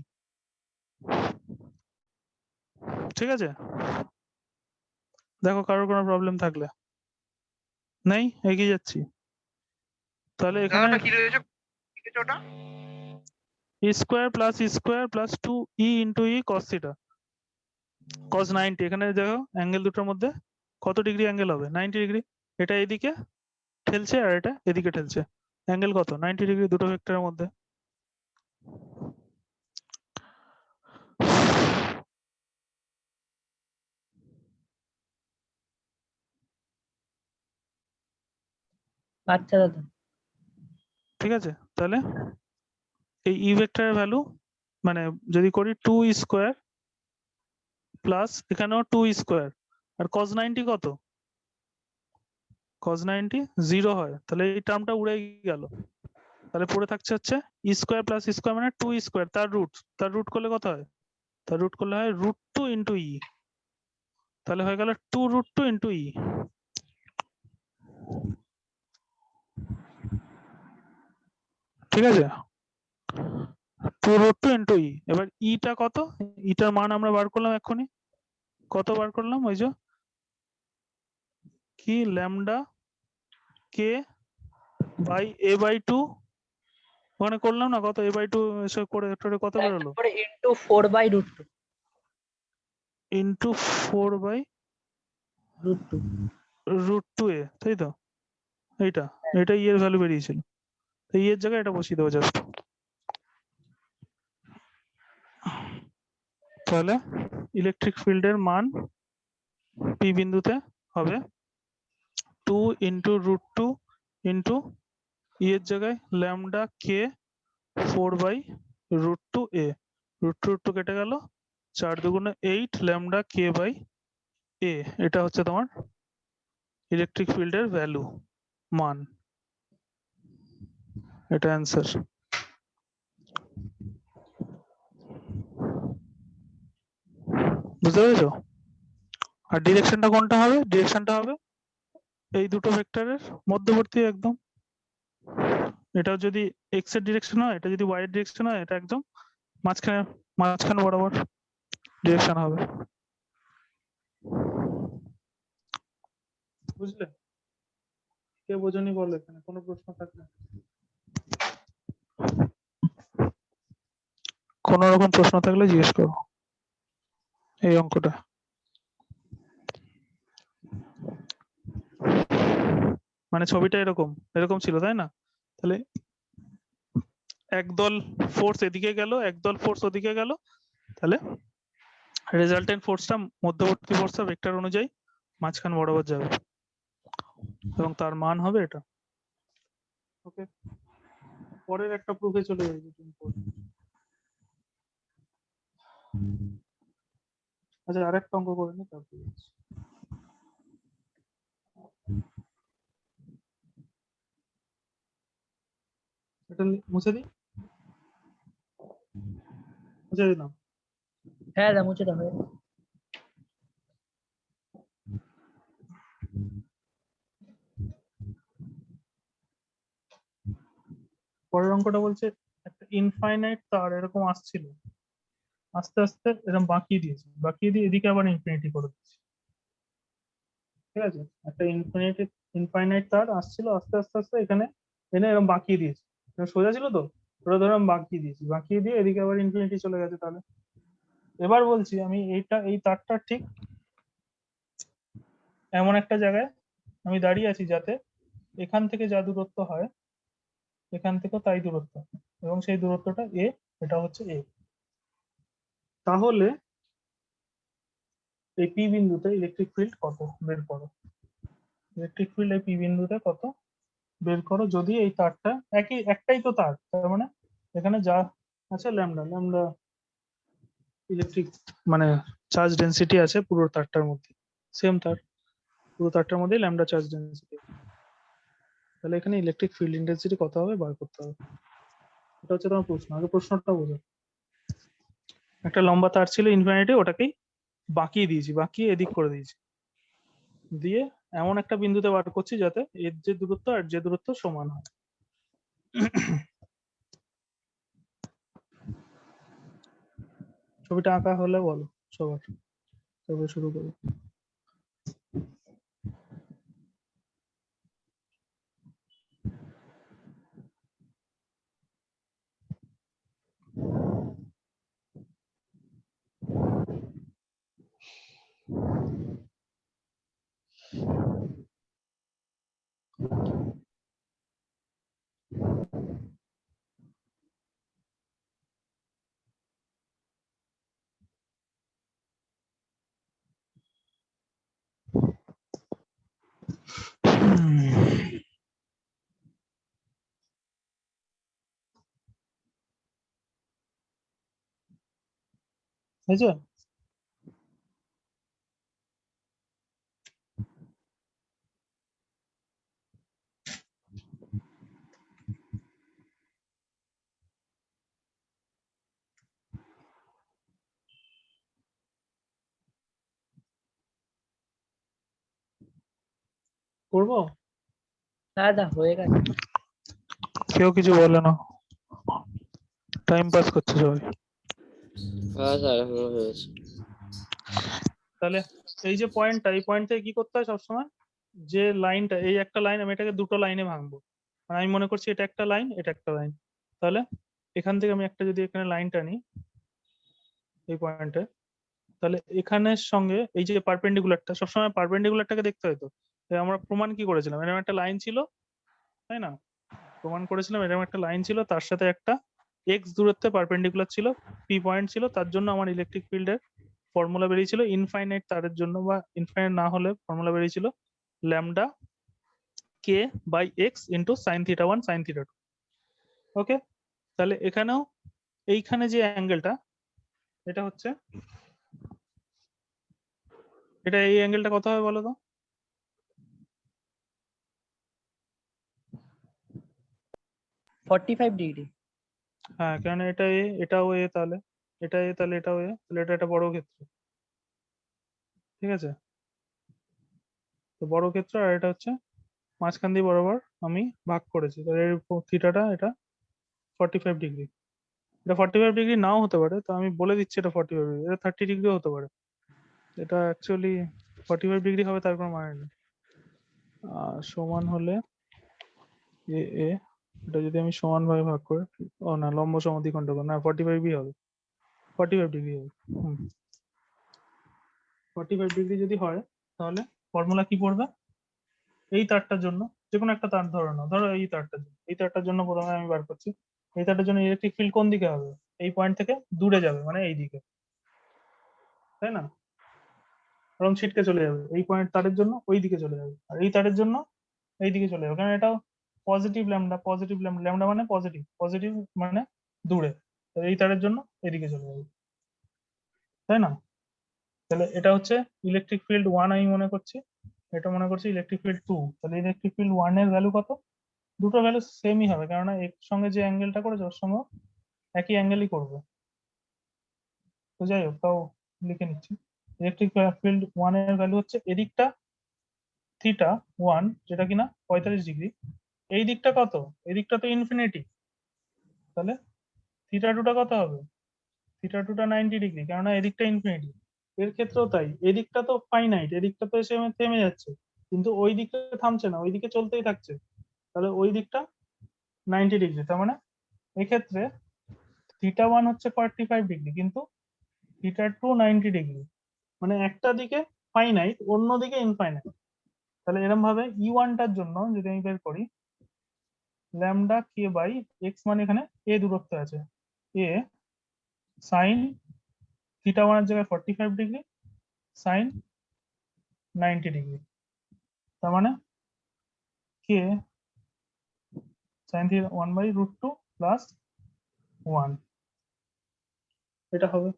ঠিক আছে? দেখো কারোর কোনো প্রবলেম থাকলে। নেই? এগিয়ে যাচ্ছি। তাহলে এখানে ওটা কি রয়েছে? কি রয়েছে ওটা? ই স্কোয়ার প্লাস 2e ইন্টু ই cos থিটা cos 90। এখানে দেখো অ্যাঙ্গেল দুটোর মধ্যে কত ডিগ্রি অ্যাঙ্গেল হবে? 90 ডিগ্রি। এটা এদিকে ঠেলছে আর এটা এদিকে ঠেলছে, অ্যাঙ্গেল কত? 90 ডিগ্রি দুটো ভেক্টরের মধ্যে। আচ্ছা দাদা। ঠিক আছে? তাহলে এই ই ভেক্টরের ভ্যালু মানে যদি করি 2e স্কোয়ার প্লাস এখানেও 2e স্কোয়ার, আর cos 90 কত? cos 90 0 হয়, তাহলে এই টার্মটা উড়ে গেল। তাহলে পড়ে থাকছে হচ্ছে ই স্কোয়ার প্লাস ই স্কোয়ার মানে 2e স্কোয়ার, তার রুট করলে কত হয়? তার রুট করলে হয় √2 ইন্টু ই। তাহলে হয়ে গেল 2√2 ইন্টু ই। ঠিক আছে? 2√2 ইন্টু ই। এবার ইটা কত? ইটার মান আমরা বার করলাম এক্ষুনি। কত বার করলাম? ওই যে কি lambda k by a by 2 ওখানে করলাম না? কত a বাই 2 এসে করে কত বেরোলো? তারপরে ইনটু 4/√2 ইন্টু 4 বাই √2। √2a, তাই তো? এটা ই এর ভ্যালু বেরিয়েছিল, তো ই এর জায়গায় এটা বসিয়ে দেবো জাস্ট। তাহলে ইলেকট্রিক ফিল্ডের মান পি বিন্দুতে হবে 2 ইন্টু √2 ইন্টু ই এর জায়গায় ল্যামডা কে 4/√2 এ √2 কেটে গেল 4 দুগুণে 8 ল্যামডা কে বাই এ এটা হচ্ছে তোমার ইলেকট্রিক ফিল্ডের ভ্যালু মান এটা অ্যান্সার বুঝতে পেরেছো আর ডিরেকশনটা কোনটা হবে ডিরেকশনটা হবে এই দুটো ভেক্টরের মধ্যবর্তী একদম এটা যদি এক্স এর ডিরেকশন হয় এটা যদি ওয়াই এর ডিরেকশন হয় এটা একদম মাঝখানে বরাবর ডিরেকশন হবে বুঝলে কে বোঝনি বলো এখানে কোনো প্রশ্ন থাকলে কোন রকম প্রশ্ন থাকলে জিজ্ঞেস করো এই অঙ্কটা মানে ছবিটা এরকম এরকম ছিল তাই না তাহলে একদল ফোর্স এদিকে গেল একদল ফোর্স ওদিকে গেল তাহলে রেজাল্টেন্ট ফোর্সটা মধ্যবর্তী ফোর্সটা ভেক্টর অনুযায়ী মাঝখান বরাবর যাবে এবং তার মান হবে এটা ওকে পরের একটা প্রুফে চলে যাই আচ্ছা আরেকটা অঙ্ক করে নি তারপরে এটা মুছে দিই মুছে দিলাম হ্যাঁ দাদা মুছে দাও পরের অঙ্কটা বলছে একটা ইনফাইনাইট তার এরকম আসছিল আস্তে আস্তে এরকম বাঁকিয়ে দিয়ে এদিকে আবার ইনফিনিটি করে দিচ্ছে ঠিক আছে একটা ইনফাইনাইট তার আসছিল আস্তে আস্তে আস্তে এখানে এনে এরকম বাঁকিয়ে দিয়েছে সোজা ছিল তো ওটা ধরে আমি বাঁকিয়ে দিয়ে এদিকে আবার ইনফিনিটি চলে গেছে তাহলে এবার বলছি আমি এই তারটা ঠিক এমন একটা জায়গায় আমি দাঁড়িয়ে আছি যাতে এখান থেকে যা দূরত্ব হয় এখান থেকেও তাই দূরত্ব এবং সেই দূরত্বটা এ এটা হচ্ছে এ তাহলে এই পি বিন্দুতে ইলেকট্রিক ফিল্ড কত বের করো ইলেকট্রিক ফিল্ড এই পি বিন্দুতে কত বের করো যদি এই তারটা একটাই তো তার তার মানে এখানে যা আছে ল্যামডা ইলেকট্রিক মানে চার্জ ডেনসিটি আছে পুরো তারটার মধ্যে সেম তার পুরো তারটার মধ্যে ল্যামডা চার্জ ডেনসিটি তাহলে এখানে ইলেকট্রিক ফিল্ড ইন্টেন্সিটি কত হবে বার করতে হবে এটা হচ্ছে তোমার প্রশ্ন আগে প্রশ্নটা বোঝো একটা লম্বা তার ছিল ইনফিনিটি ওটাকেই বাঁকিয়ে এদিক করে দিয়েছি দিয়ে এমন একটা বিন্দুতে বার করছি যাতে এর যে দূরত্ব আর যে দূরত্ব সমান হয় ছবিটা আঁকা হলে বলো সবার তবে শুরু করো হয়েছে করবো দাদা হয়ে গেছে কেউ কিছু বলে না টাইম পাস করছে সবাই হ্যাঁ স্যার এখনো হয়েছে তাহলে এই যে পয়েন্টটা এই পয়েন্ট থেকে কি করতে হয় সবসময় যে লাইনটা এই একটা লাইন আমি এটাকে দুটো লাইনে ভাঙবো মানে আমি মনে করছি এটা একটা লাইন এটা একটা লাইন তাহলে এখান থেকে আমি একটা যদি এখানে লাইনটা নিই এই পয়েন্টে তাহলে এখানের সঙ্গে এই যে পারপেন্ডিকুলারটা সবসময় পারপেন্ডিকুলারটাকে দেখতে হয় তো তাই আমরা প্রমাণ কি করেছিলাম এরকম একটা লাইন ছিল তাই না প্রমাণ করেছিলাম এরকম একটা লাইন ছিল তার সাথে একটা এক্স দূরত্বে পারপেন্ডিকুলার ছিল পি পয়েন্ট ছিল তার জন্য আমার ইলেকট্রিক ফিল্ডের ফর্মুলা বেরিয়েছিল ইনফাইনাইট তারের জন্য, বা ইনফাইনাইট না হলে ফর্মুলা বেরিয়েছিল lambda k by x into sine theta 1 sine theta 2। Okay, তাহলে এখানেও এইখানে যে অ্যাঙ্গেলটা এটা হচ্ছে, এটা এই অ্যাঙ্গেলটা কত হবে বলো তো? 45 ডিগ্রি। হ্যাঁ, কারণ এটা এ, এটাও এ, তাহলে এটা এ, তাহলে এটাও এ, তাহলে এটা একটা বড় ক্ষেত্র। ঠিক আছে, তো বড় ক্ষেত্র, আর এটা হচ্ছে মাঝখান দিয়ে বরাবর আমি ভাগ করেছি, তাহলে এর থিটাটা এটা 45 ডিগ্রি। এটা 45 ডিগ্রি নাও হতে পারে, তো আমি বলে দিচ্ছি এটা 45 ডিগ্রি, এটা 30 ডিগ্রিও হতে পারে। এটা অ্যাকচুয়ালি 45 ডিগ্রি হবে তার কোনো মানে নেই। সমান হলে এ এ, এটা যদি আমি সমান ভাবে ভাগ করি, ও না, লম্ব সমদ্বিখণ্ডক না, 45ই হবে, 45 ডিগ্রি হবে। 45 ডিগ্রি যদি হয় তাহলে ফর্মুলা কি পড়বে? এই তারটার জন্য, যে কোনো একটা তার ধরো না, ধরো এই তারটার জন্য, এই তারটার জন্য প্রথমে আমি বার করছি, এই তারটার জন্য ইলেকট্রিক ফিল্ড কোন দিকে হবে? এই পয়েন্ট থেকে দূরে যাবে, মানে এই দিকে, তাই না? কারণ ছিটকে চলে যাবে, এই পয়েন্ট তারের জন্য ওই দিকে চলে যাবে, আর এই তারের জন্য এই দিকে চলে যাবে, কারণ এটাও positive lambda, positive lambda, lambda মানে পজিটিভ, পজিটিভ মানে দূরে, তো এই তারের জন্য এদিকে চলে যাবে, তাই না? তাহলে এটা হচ্ছে ইলেকট্রিক ফিল্ড 1 আমি মনে করছি, এটা মনে করছি ইলেকট্রিক ফিল্ড 2। তাহলে ইলেকট্রিক ফিল্ড 1 এর ভ্যালু কত? দুটো ভ্যালু সেমই হবে, কেননা এর সঙ্গে যে অ্যাঙ্গেলটা করেছে ওর সঙ্গে একই অ্যাঙ্গেলই করবে। তো যাই হোক, তাও লিখে নিচ্ছি, ইলেকট্রিক ফিল্ড 1 এর ভ্যালু হচ্ছে এদিকটা থিটা 1, যেটা কিনা 45 ডিগ্রি, এই দিকটা কত? এই দিকটা তো ইনফিনিটি, তাহলে থিটা 2টা কত হবে? থিটা 2টা 90 ডিগ্রি, কেননা এদিকটা ইনফিনিটি। এর ক্ষেত্রেও তাই, এদিকটা তো ফাইনাইট, এদিকটা তো এসে থেমে যাচ্ছে, কিন্তু ওই দিকটা থামছে না, ওই দিকে চলতেই থাকছে, তাহলে ওই দিকটা 90 ডিগ্রি। তার মানে এক্ষেত্রে থিটা 1 হচ্ছে 45 ডিগ্রি, কিন্তু থিটা 2 90 ডিগ্রি, মানে একটা দিকে ফাইনাইট, অন্য দিকে ইনফাইনাইট। তাহলে এরকম ভাবে E1 টার জন্য যদি আমি বের করি, ল্যামডা কে বাই এক্স, মানে এখানে এ দূরত্ব আছে, এ সাইন থিটা 1 এর জায়গায় 45 ডিগ্রি সাইন 90 ডিগ্রি, তার মানে কে সাইন থিটা 1 বাই √2 প্লাস 1, এটা হবে,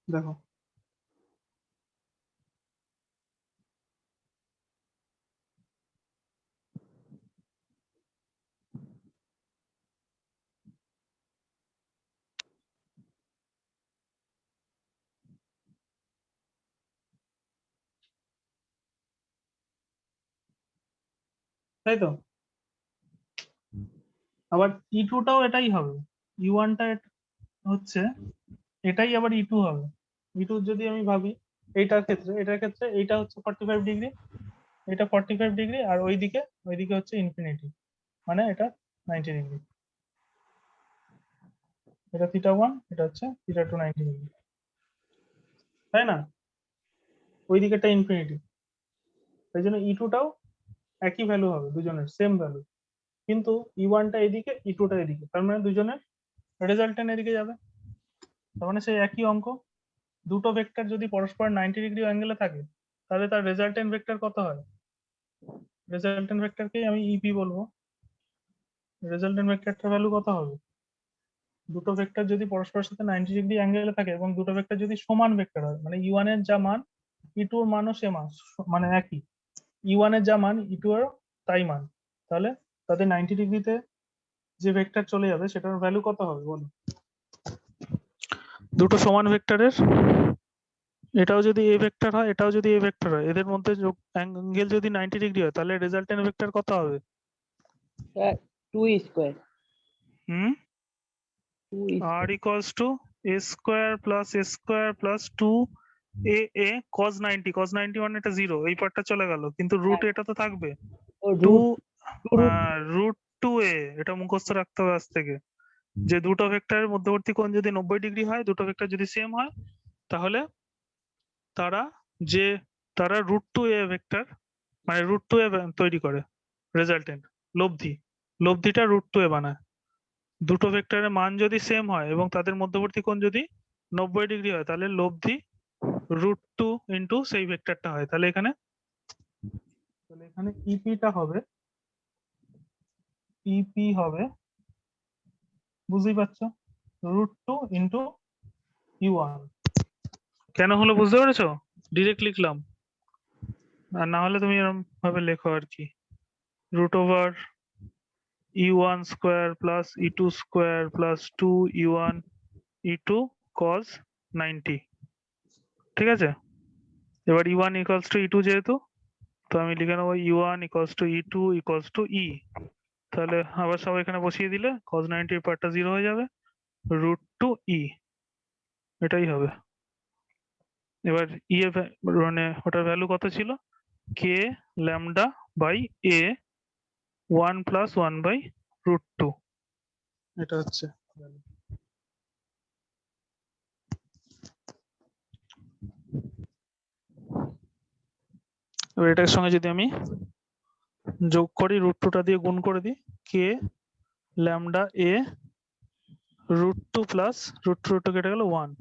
দেখো। তাই তো, আবার E2 টাও এটাই হবে, E1 টা হচ্ছে এটাই, আবার E2 হবে। E2 যদি আমি ভাবি এটার ক্ষেত্রে, এটার ক্ষেত্রে এইটা হচ্ছে 45 ডিগ্রি, এটা 45 ডিগ্রি, আর ওইদিকে হচ্ছে ইনফিনিটি, মানে এটা 90 ডিগ্রি, এটা থিটা 1, এটা হচ্ছে থিটা 2 90 ডিগ্রি, তাই না? ওই দিকেটা ইনফিনিটি, তাই জন্য E2 টাও একই ভ্যালু হবে, দুজনের সেম ভ্যালু, কিন্তু E1 টা এদিকে, E2 টা এদিকে, তার মানে দুজনের রেজাল্টেন্ট এদিকে যাবে, তার মানে সেই একই অঙ্ক। দুটো ভেক্টর যদি পরস্পর 90 ডিগ্রি অ্যাঙ্গেলে থাকে, তাহলে তার রেজাল্টেন্ট ভেক্টর কত হয়? রেজাল্টেন্ট ভেক্টরকে আমি ইপি বলবো। রেজাল্টেন্ট ভেক্টরটার ভ্যালু কত হবে? দুটো ভেক্টর যদি পরস্পরের সাথে 90 ডিগ্রি অ্যাঙ্গেলে থাকে এবং দুটো ভেক্টর যদি সমান ভেক্টর হয়, মানে E1 এর যা মান E2 এর মানও সেম, মানে একই, E1 এর যা মান E2 এর তাই মান, তাহলে তাদের 90 ডিগ্রিতে যে ভেক্টর চলে যাবে সেটার ভ্যালু কত হবে বলো? দুটো সমান ভেক্টরের, এটাও যদি এ ভেক্টর হয়, এটাও যদি এ ভেক্টর হয়, এদের মধ্যে অ্যাঙ্গেল যদি 90 ডিগ্রি হয়, তাহলে রেজাল্টেন্ট ভেক্টর কত হবে? 2 square. Hmm, 2 r equals to a square plus a square plus 2 a cos 90, cos 90 মানে এটা 0, এই পার্টটা চলে গেল, কিন্তু রুট এটা তো থাকবে, ও 2 রুট √2a, এটা মুখস্থ রাখতে হবে আজ থেকে, যে দুটো ভেক্টরের মধ্যবর্তী কোণ যদি 90 ডিগ্রি হয়, দুটো ভেক্টর যদি সেম হয়, তাহলে তারা যে তারা √2a ভেক্টর, মানে √2a তৈরি করে, রেজাল্টেন্ট লব্ধিটা √2a বানায়। দুটো ভেক্টরের মান যদি সেম হয় এবং তাদের মধ্যবর্তী কোণ যদি 90 ডিগ্রি হয়, তাহলে লব্ধি √2 ইন্টু সেই ভেক্টরটা হয়, তাহলে এখানে ইপিটা হবে, ইপি হবে, বুঝতেই পারছো, √2 ইন্টু U1। কেন হলো বুঝতে পেরেছো? ডিরেক্ট লিখলাম, আর না হলে তুমি এরকম ভাবে লেখো আর কি, √over E1 square plus E2 square plus 2E1 E2 cos 90। ঠিক আছে, এবার E1 ইকুয়ালস টু E2 যেহেতু, তো আমি লিখে নেবো U1 equals to E2 equals to E। তাহলে আবার সব এখানে বসিয়ে দিলে cos 90 এর পার্টটা 0 হয়ে যাবে, √2E, এটাই হবে। এবার ই এর মানে ওটার ভ্যালু কত ছিল, k lambda by a 1 plus 1 by √2, এটা হচ্ছে value। এবার এটার সঙ্গে যদি আমি যোগ করি, √2টা দিয়ে গুণ করে দিই, কে ল্যামডা এ √2 প্লাস √2 কেটে গেল 1,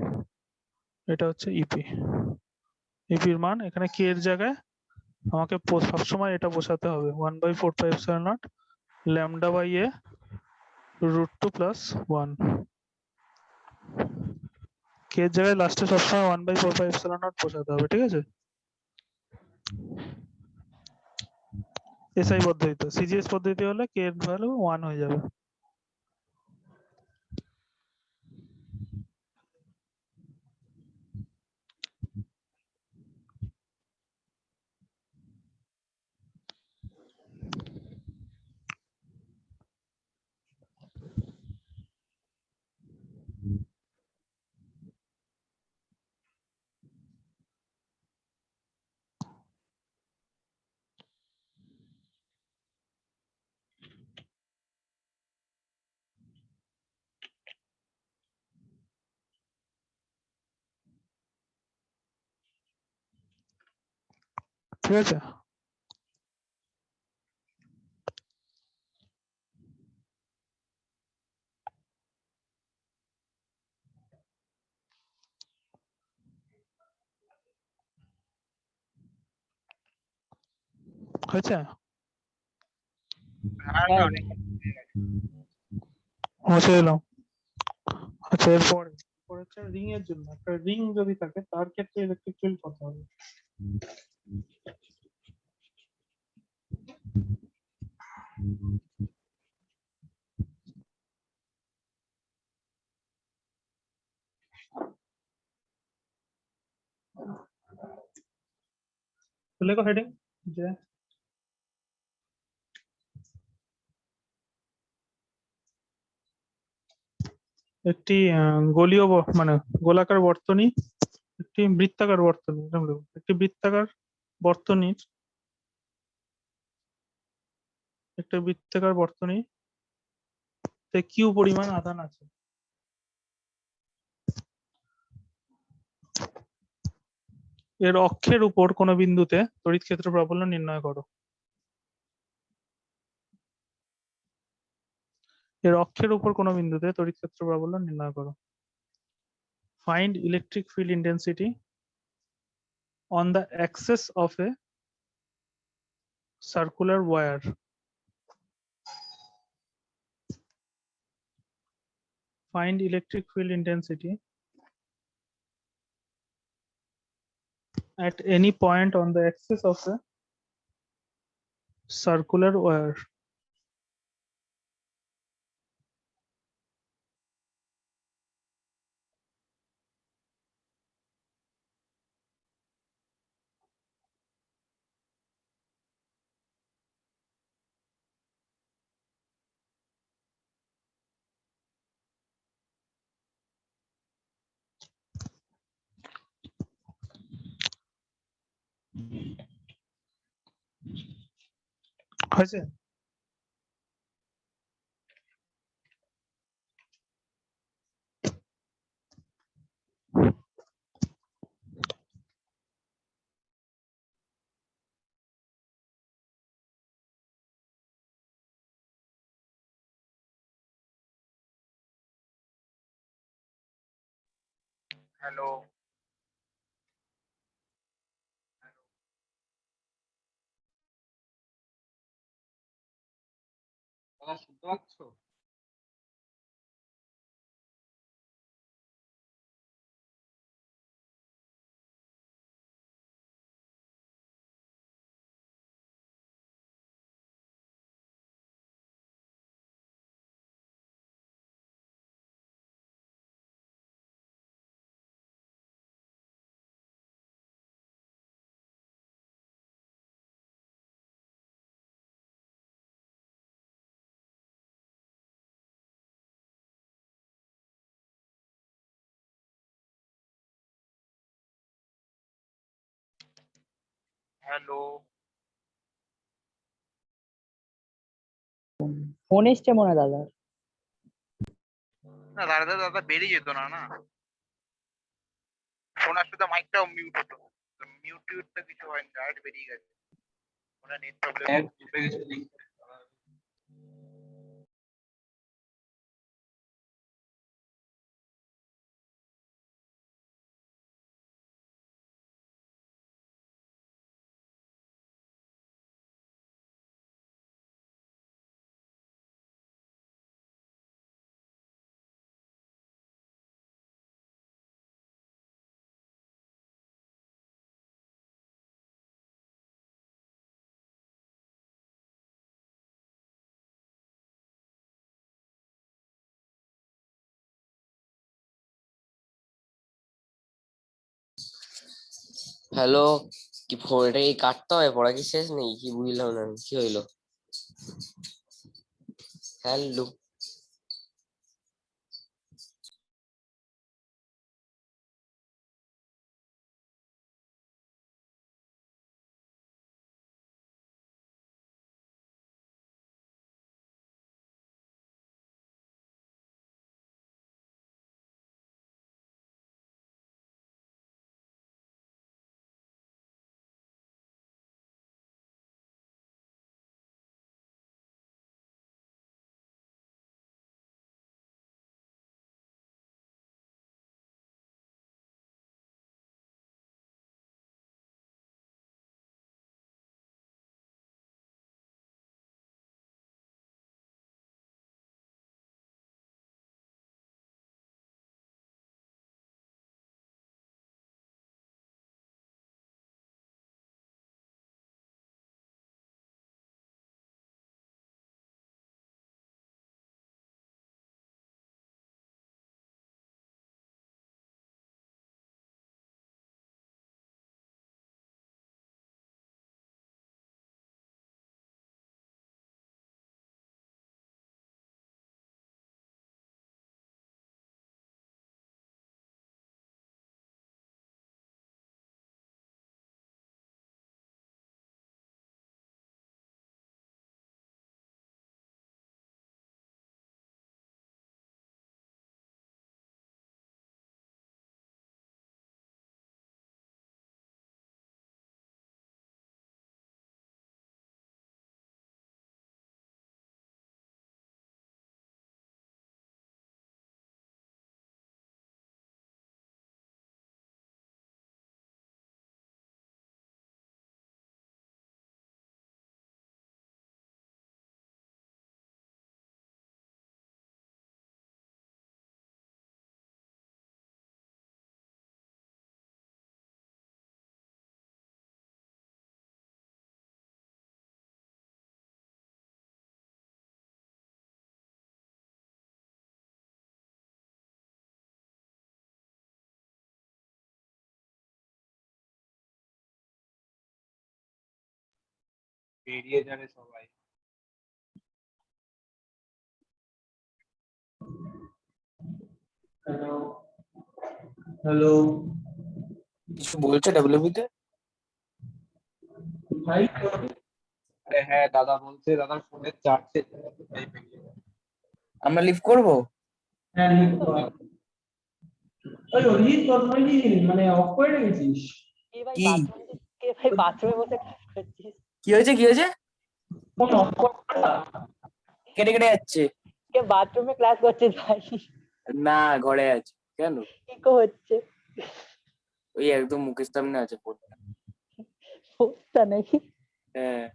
এটা হচ্ছে ইপি। ইপির মান এখানে কে এর জায়গায় আমাকে সবসময় এটা বসাতে হবে, 1/4πε0 ল্যামডা বাই এ √2 প্লাস 1। কে এর জায়গায় লাস্টে সবসময় 1/4πε0 বসাতে হবে, ঠিক আছে। এসআই পদ্ধতিতে, সিজিএস পদ্ধতি হলে কে এর ভ্যালু 1 হয়ে যাবে। ঠিক আছে, হয়েছে, আর হ্যাঁ অনেক মুছে দিলাম। আচ্ছা, এরপরে হচ্ছে রিং এর জন্য, একটা রিং যদি থাকে তার ক্ষেত্রে ইলেকট্রিক ফিল্ড কত হবে। তো লেখো হেডিং যে একটি গোলীয় মানে গোলাকার বর্তনী, একটি বৃত্তাকার বর্তনী, এরকম লিখো। একটি বৃত্তাকার বর্তনীর, একটা বৃত্তাকার বর্তনী তে কিউ পরিমাণ আধান আছে। এর অক্ষের উপর কোন বিন্দুতে তড়িৎ ক্ষেত্র প্রাবল্য নির্ণয় করো। এর অক্ষের উপর কোন বিন্দুতে তড়িৎ ক্ষেত্র প্রাবল্য নির্ণয় করো। Find electric field intensity on the axis of a circular wire. Find electric field intensity at any point on the axis of a circular wire. হয়েছে? হ্যালো দাদা শুনতে পাচ্ছ? হ্যালো, ফোন এসছে মনে হয় দাদা। না দাদা দাদা বেরিয়ে যেত না না, ফোন আসলে তো মাইকটাও মিউট হতো, মিউট টিউট তো কিছু হয়নি, ডাইরেক্ট বেরিয়ে গেছে, ওটা নেট প্রবলেম। এক গ্রুপে কিছু লিঙ্ক হ্যালো, কি ফোনটা কি কাটতে হবে? পড়া কি শেষ নেই? কি বুঝলাম না আমি। কি হইলো? হ্যালো, বেরিয়ে যাবে সবাই। হ্যালো কিছু বলছো ডাব্লিউবি তে? ভাই, আরে হ্যাঁ দাদা বলছে দাদার ফোনের চার্জে তাই বেরিয়ে যাবে। আমরা লিভ করব? হ্যাঁ লিভ কর। ওই অরিজিৎ তোর মনে কি মানে অফ করে রেখেছিস? কে ভাই কি বাথরুমে, কে ভাই বাথরুমে বসে ক্লাস করছিস? কি হয়েছে? কি হয়েছে? ফোন অফ কর না। কেটে কেটে যাচ্ছে। কে বাথরুমে ক্লাস করছিস ভাই? না, ঘরে আছে। কেন? ইকো হচ্ছে। ওই একদম মুখের সামনে আছে ফোনটা। ফোনটা নাকি? হ্যাঁ।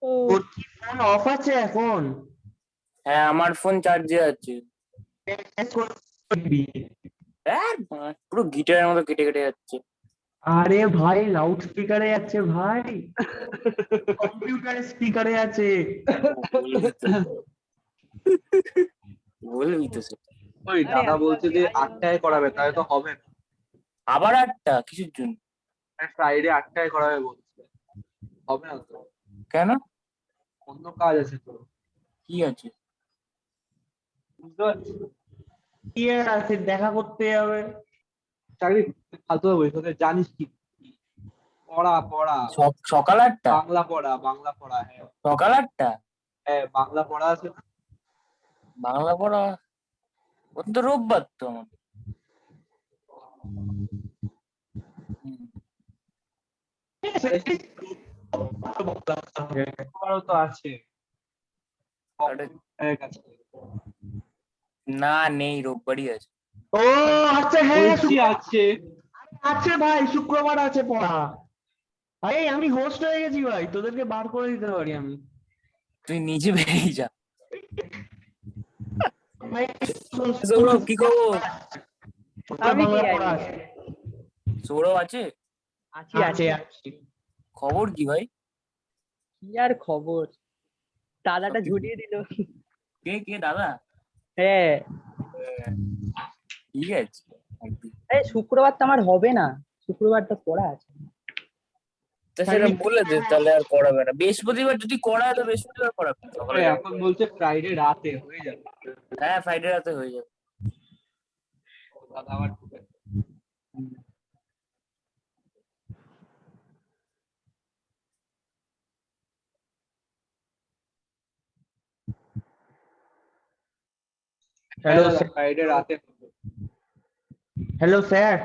ও, তোর কি ফোন অফ আছে এখন? হ্যাঁ আমার ফোন চার্জে আছে। করবি? পুরো গিটারের মতো কেটে কেটে যাচ্ছে। আরে ভাই লাউড স্পিকারে আছে ভাই, কম্পিউটারের স্পিকারে আছে। বলবি তো সেটা। ওই আরে দাদা আমি বলছে ভাবছি, যে আমি 8টায় করাবে, তাহলে তো হবে না। আবার 8টা কিছুর জন্য? ফ্রাইডে 8টায় করাবে বলছে, হবে না তো। কেন? অন্য কাজ আছে তো, কি আছে? বুঝতে পারছিস? কি আর আছে, দেখা করতে হবে। চাকরি ফালতু বই তোদের জানিস কি? পড়া পড়া, সকাল 8টা? বাংলা পড়া, বাংলা পড়া। হ্যাঁ সকাল 8টা? হ্যাঁ, বাংলা পড়া আছে না? বাংলা পড়া? ও তো রোববার তো আমাদের। পড়াও তো আছে। এক আছে। না নেই, রোববারই আছে। ও আচ্ছা, হ্যাঁ বলছি আছে। আছে ভাই, শুক্রবার আছে পড়া। আরে আমি হোস্ট হয়ে গেছি ভাই, তোদেরকে বার করে দিতে পারি আমি। তুই নিজে বেরিয়ে যা। ভাই, সৌরভ কি খবর? আমি কি বাংলা জানি? পড়া আছে। সৌরভ আছে? আছি আছি। আছে। খবর কি ভাই? কি আর খবর, দাদাটা ঝুলিয়ে দিল। কে কে দাদা? হ্যাঁ, ঠিক আছে একদিন। আরে শুক্রবার তো আমার হবে না, শুক্রবার তো পড়া আছে। তা সেটা বলে দে, তাহলে আর করাবে না। বৃহস্পতিবার যদি করায় তো বৃহস্পতিবার করাবে না, সকালে যাবে। এখন বলছে ফ্রাইডে রাতে হয়ে যাবে। হ্যাঁ ফ্রাইডে রাতে হয়ে যাবে। দাদা আবার ঢুকে। হ্যালো ফ্রাইডে রাতে হবে। Hello sir.